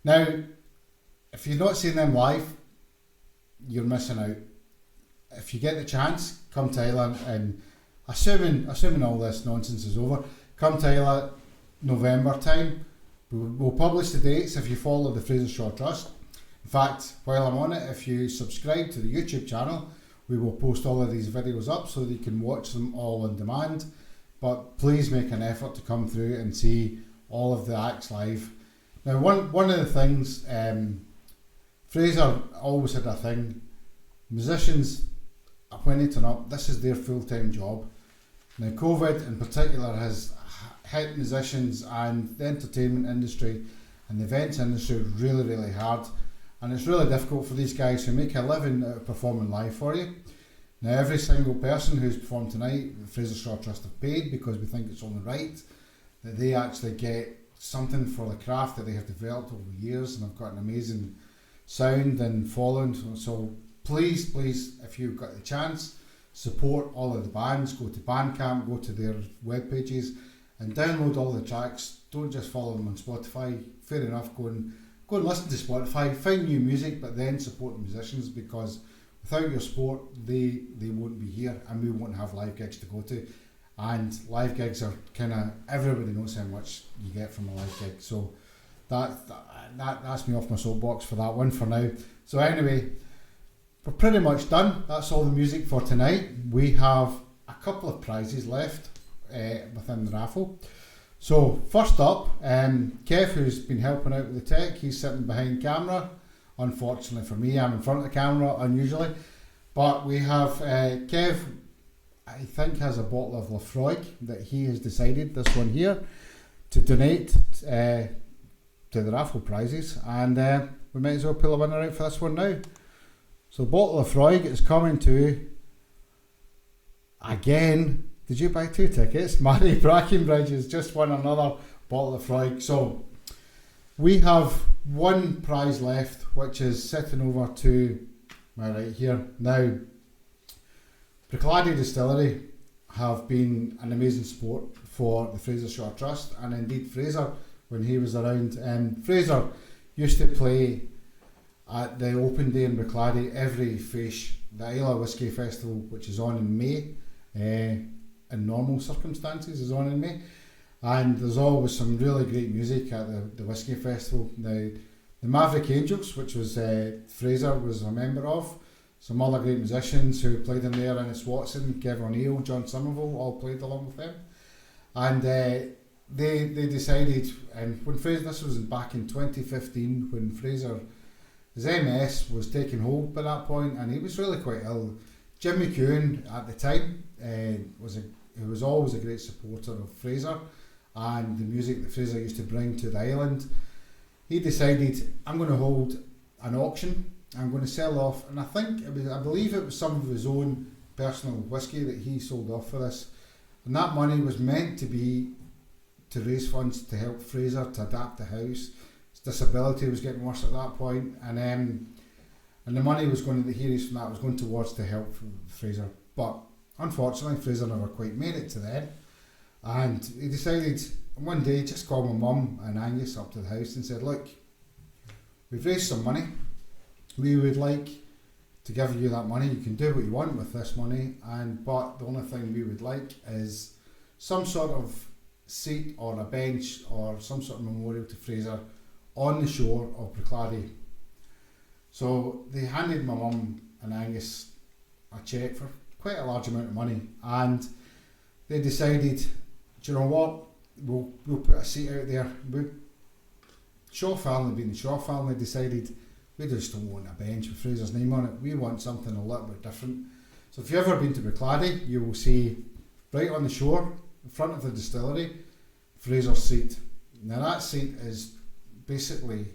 Now, if you've not seen them live, you're missing out. If you get the chance, come to Islay, and assuming all this nonsense is over, come to Islay November time. We'll publish the dates if you follow the Fraser Shaw Trust. In fact, while I'm on it, if you subscribe to the YouTube channel, we will post all of these videos up so that you can watch them all on demand. But please make an effort to come through and see all of the acts live. Now, one of the things, Fraser always had a thing. Musicians, when they turn up, this is their full-time job. Now, COVID in particular has hit musicians and the entertainment industry and the events industry really, really hard. And it's really difficult for these guys who make a living out of performing live for you. Now, every single person who's performed tonight, the Fraser Shaw Trust have paid because we think it's only right that they actually get something for the craft that they have developed over the years, and have got an amazing sound and following. So please, if you've got the chance, support all of the bands. Go to Bandcamp, go to their web pages, and download all the tracks. Don't just follow them on Spotify. Fair enough, go and listen to Spotify, find new music, but then support the musicians, because without your support, they won't be here, and we won't have live gigs to go to. And live gigs are kind of, everybody knows how much you get from a live gig. So that's me off my soapbox for that one for now. So anyway, we're pretty much done. That's all the music for tonight. We have a couple of prizes left within the raffle. So first up, Kev, who's been helping out with the tech, he's sitting behind camera. Unfortunately for me, I'm in front of the camera unusually. But we have Kev, I think, has a bottle of Lafroig that he has decided, this one here, to donate to the raffle prizes. And we might as well pull a winner out for this one now. So the bottle of Lafroig is coming to, again, did you buy 2 tickets? Mary Brackenbridge has just won another bottle of Lafroig. So we have one prize left, which is sitting over to my right here. Now, Bruichladdich Distillery have been an amazing support for the Fraser Shaw Trust, and indeed Fraser when he was around. Fraser used to play at the open day in Bruichladdich every Faish, the Islay Whisky Festival, which is on in May, in normal circumstances is on in May, and there's always some really great music at the Whisky Festival. Now, the Maverick Angels, which was Fraser was a member of, some other great musicians who played in there, Ennis Watson, Kevin O'Neill, John Somerville, all played along with them. And they decided, and when Fraser, this was back in 2015, when Fraser, his MS was taking hold by that point, and he was really quite ill. Jim McEwen at the time was always a great supporter of Fraser and the music that Fraser used to bring to the island. He decided, I'm going to hold an auction. I'm going to sell off, and I believe it was some of his own personal whiskey that he sold off for this, and that money was meant to be to raise funds to help Fraser to adapt the house. His disability was getting worse at that point, and the money was going to, the hearings from that was going towards to help Fraser. But unfortunately, Fraser never quite made it to the end, and he decided one day just call my mum and Angus up to the house and said, look, we've raised some money. We would like to give you that money. You can do what you want with this money, but the only thing we would like is some sort of seat or a bench or some sort of memorial to Fraser on the shore of Bruichladdich. So they handed my mum and Angus a cheque for quite a large amount of money, and they decided, do you know what, we'll put a seat out there. Shaw family, being the Shaw family, decided we just don't want a bench with Fraser's name on it. We want something a little bit different. So if you've ever been to Bruichladdich, you will see right on the shore, in front of the distillery, Fraser's seat. Now that seat is basically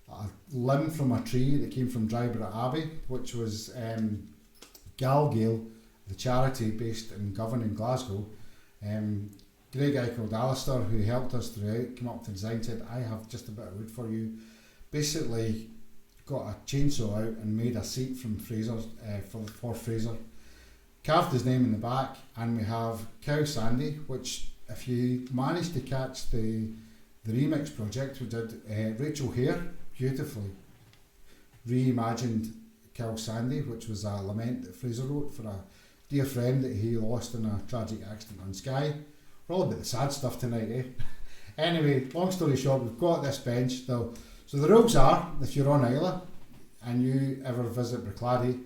a limb from a tree that came from Dryborough Abbey, which was Galgale, the charity based in Govan in Glasgow. Great guy called Alistair, who helped us throughout, came up to design, said, I have just a bit of wood for you. Basically got a chainsaw out and made a seat from Fraser's for Fraser. Carved his name in the back, and we have Cow Sandy, which if you manage to catch the the remix project we did, Rachel Hare beautifully reimagined Kill Sandy, which was a lament that Fraser wrote for a dear friend that he lost in a tragic accident on Skye. We're all about the sad stuff tonight, eh? Anyway, long story short, we've got this bench though. So the rules are, if you're on Islay and you ever visit Bruichladdich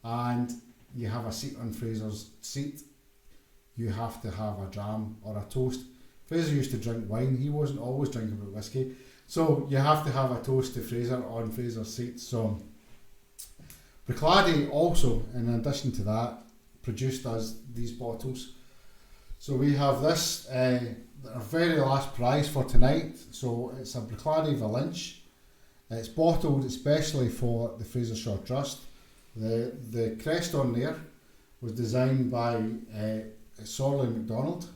and you have a seat on Fraser's seat, you have to have a dram or a toast. Fraser used to drink wine, he wasn't always drinking about whiskey. So you have to have a toast to Fraser on Fraser's seat. So Bruichladdich also, in addition to that, produced us these bottles. So we have this, our very last prize for tonight. So it's a Bruichladdich Valenche. It's bottled especially for the Fraser Shaw Trust. The crest on there was designed by Sorley MacDonald.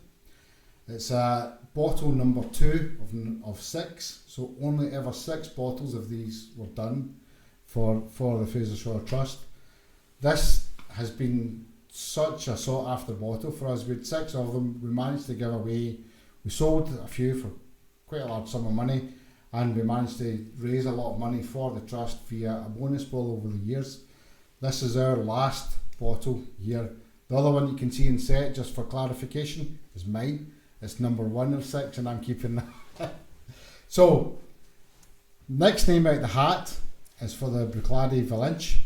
It's a bottle number 2 of 6, so only ever 6 bottles of these were done for the Fraser Shaw Trust. This has been such a sought after bottle for us. We had 6 of them, we managed to give away, we sold a few for quite a large sum of money, and we managed to raise a lot of money for the trust via a bonus ball over the years. This is our last bottle here. The other one you can see in set, just for clarification, is mine. It's number 1 of 6 and I'm keeping that. So, next name out the hat is for the Bruichladdich Valenche,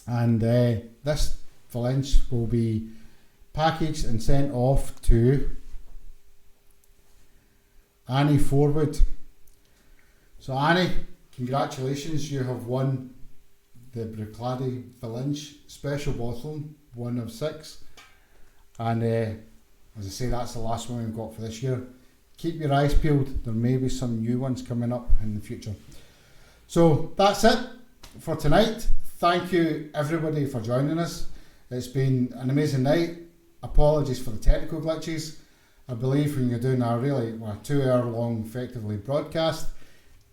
and this Valenche will be packaged and sent off to Annie Forwood. So Annie, congratulations, you have won the Bruichladdich Valenche special bottle, 1 of 6, and as I say, that's the last one we've got for this year. Keep your eyes peeled, there may be some new ones coming up in the future. So that's it for tonight. Thank you everybody for joining us. It's been an amazing night. Apologies for the technical glitches. I believe when you're doing a really 2-hour long effectively broadcast,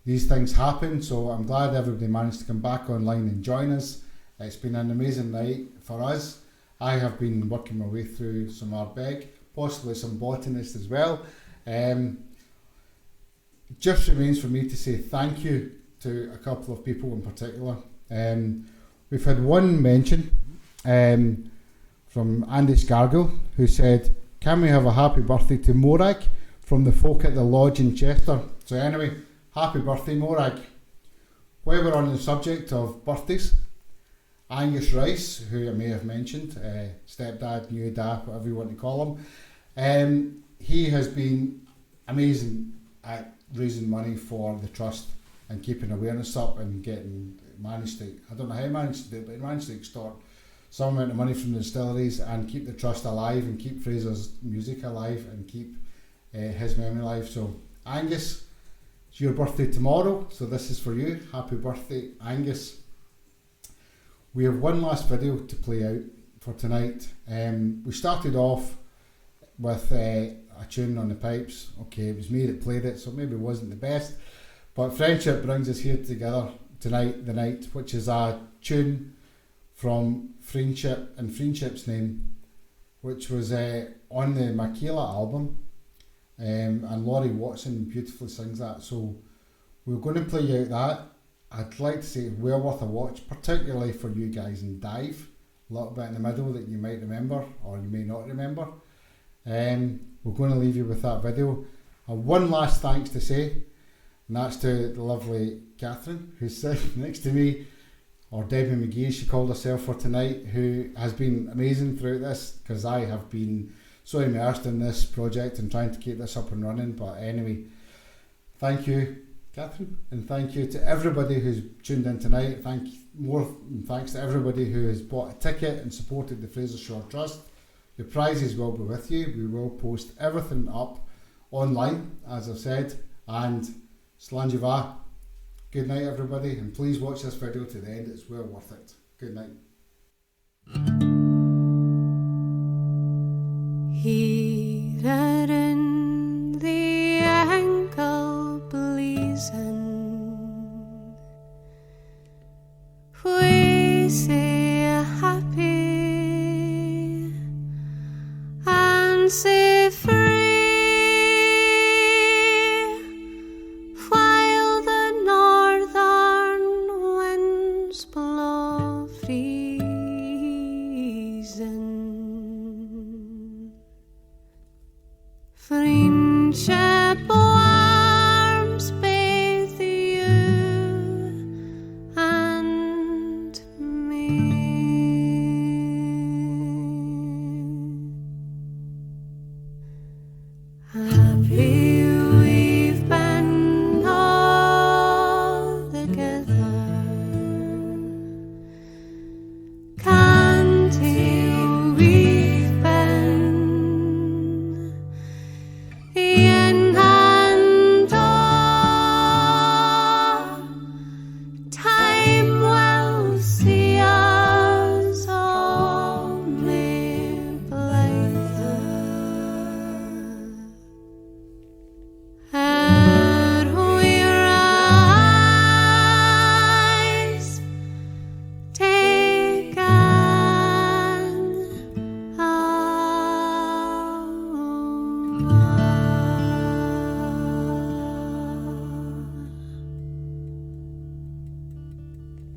these things happen, so I'm glad everybody managed to come back online and join us. It's been an amazing night for us. I have been working my way through some Ardbeg, possibly some botanist as well. Just remains for me to say thank you to a couple of people in particular. We've had one mention from Andy Scargill, who said, "Can we have a happy birthday to Morag from the folk at the lodge in Chester?" So anyway, happy birthday, Morag. While we're on the subject of birthdays, Angus Rice, who I may have mentioned, stepdad, new dad, whatever you want to call him, he has been amazing at raising money for the trust and keeping awareness up and managed to, I don't know how he managed to do it, but he managed to extort some amount of money from the distilleries and keep the trust alive and keep Fraser's music alive and keep his memory alive. So Angus, it's your birthday tomorrow, so this is for you. Happy birthday, Angus. We have one last video to play out for tonight. We started off with a tune on the pipes. Okay, it was me that played it, so maybe it wasn't the best, but Friendship brings us here together tonight, the night, which is a tune from Friendship and Friendship's Name, which was on the Makila album, and Laurie Watson beautifully sings that. So we're going to play out that. I'd like to say well worth a watch, particularly for you guys in Dive, a little bit in the middle that you might remember or you may not remember. We're going to leave you with that video. One last thanks to say, and that's to the lovely Catherine, who's sitting next to me, or Debbie McGee, she called herself for tonight, who has been amazing throughout this, because I have been so immersed in this project and trying to keep this up and running. But anyway, thank you, Catherine, and thank you to everybody who's tuned in tonight. Thanks to everybody who has bought a ticket and supported the Fraser Shaw Trust. The prizes will be with you. We will post everything up online, as I've said, and Slanjiva. Good night, everybody, and please watch this video to the end. It's well worth it. Good night. Here in the ankle blazing, we say happy and say free.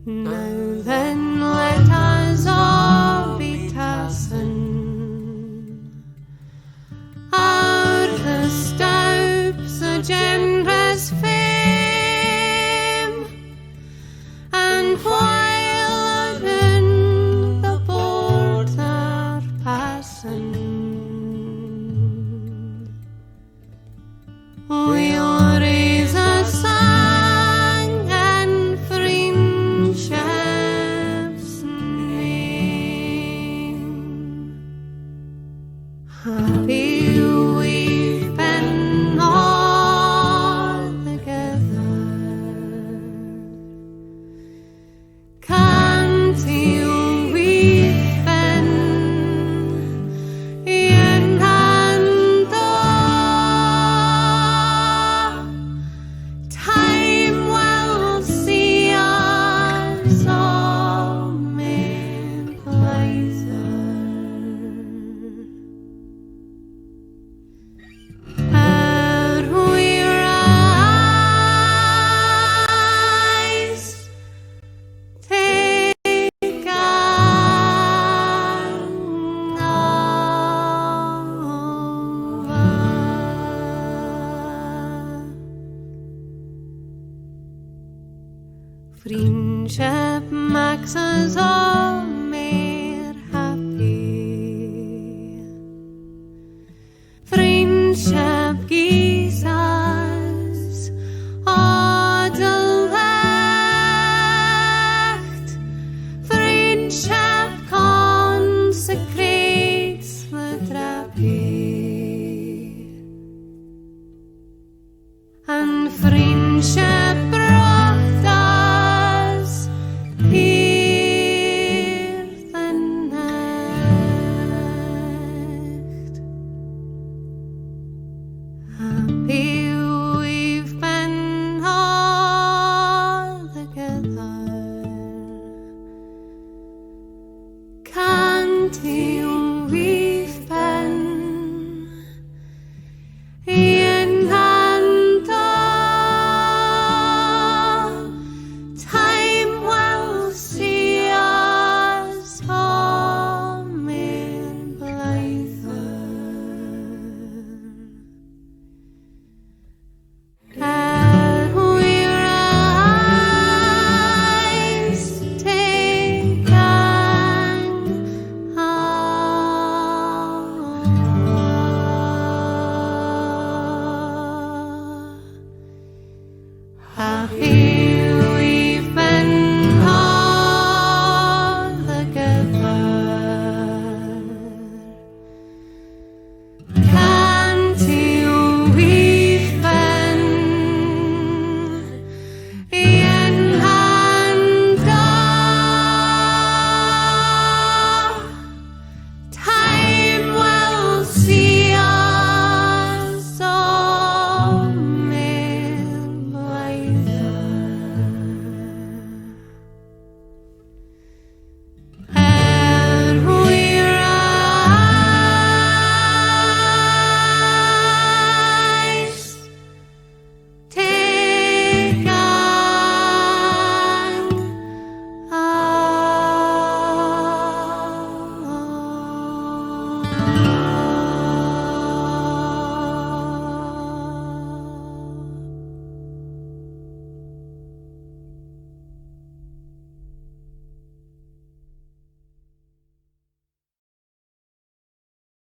Now then, let us all be tassin' our the stoups o' generous fame, and while in the board are passin', we'll raise a song and friendship's name. Happy we've been all together, cantil we've been in hand. Time will see us all made wiser. Ere we rise, take over. Friendship makes us all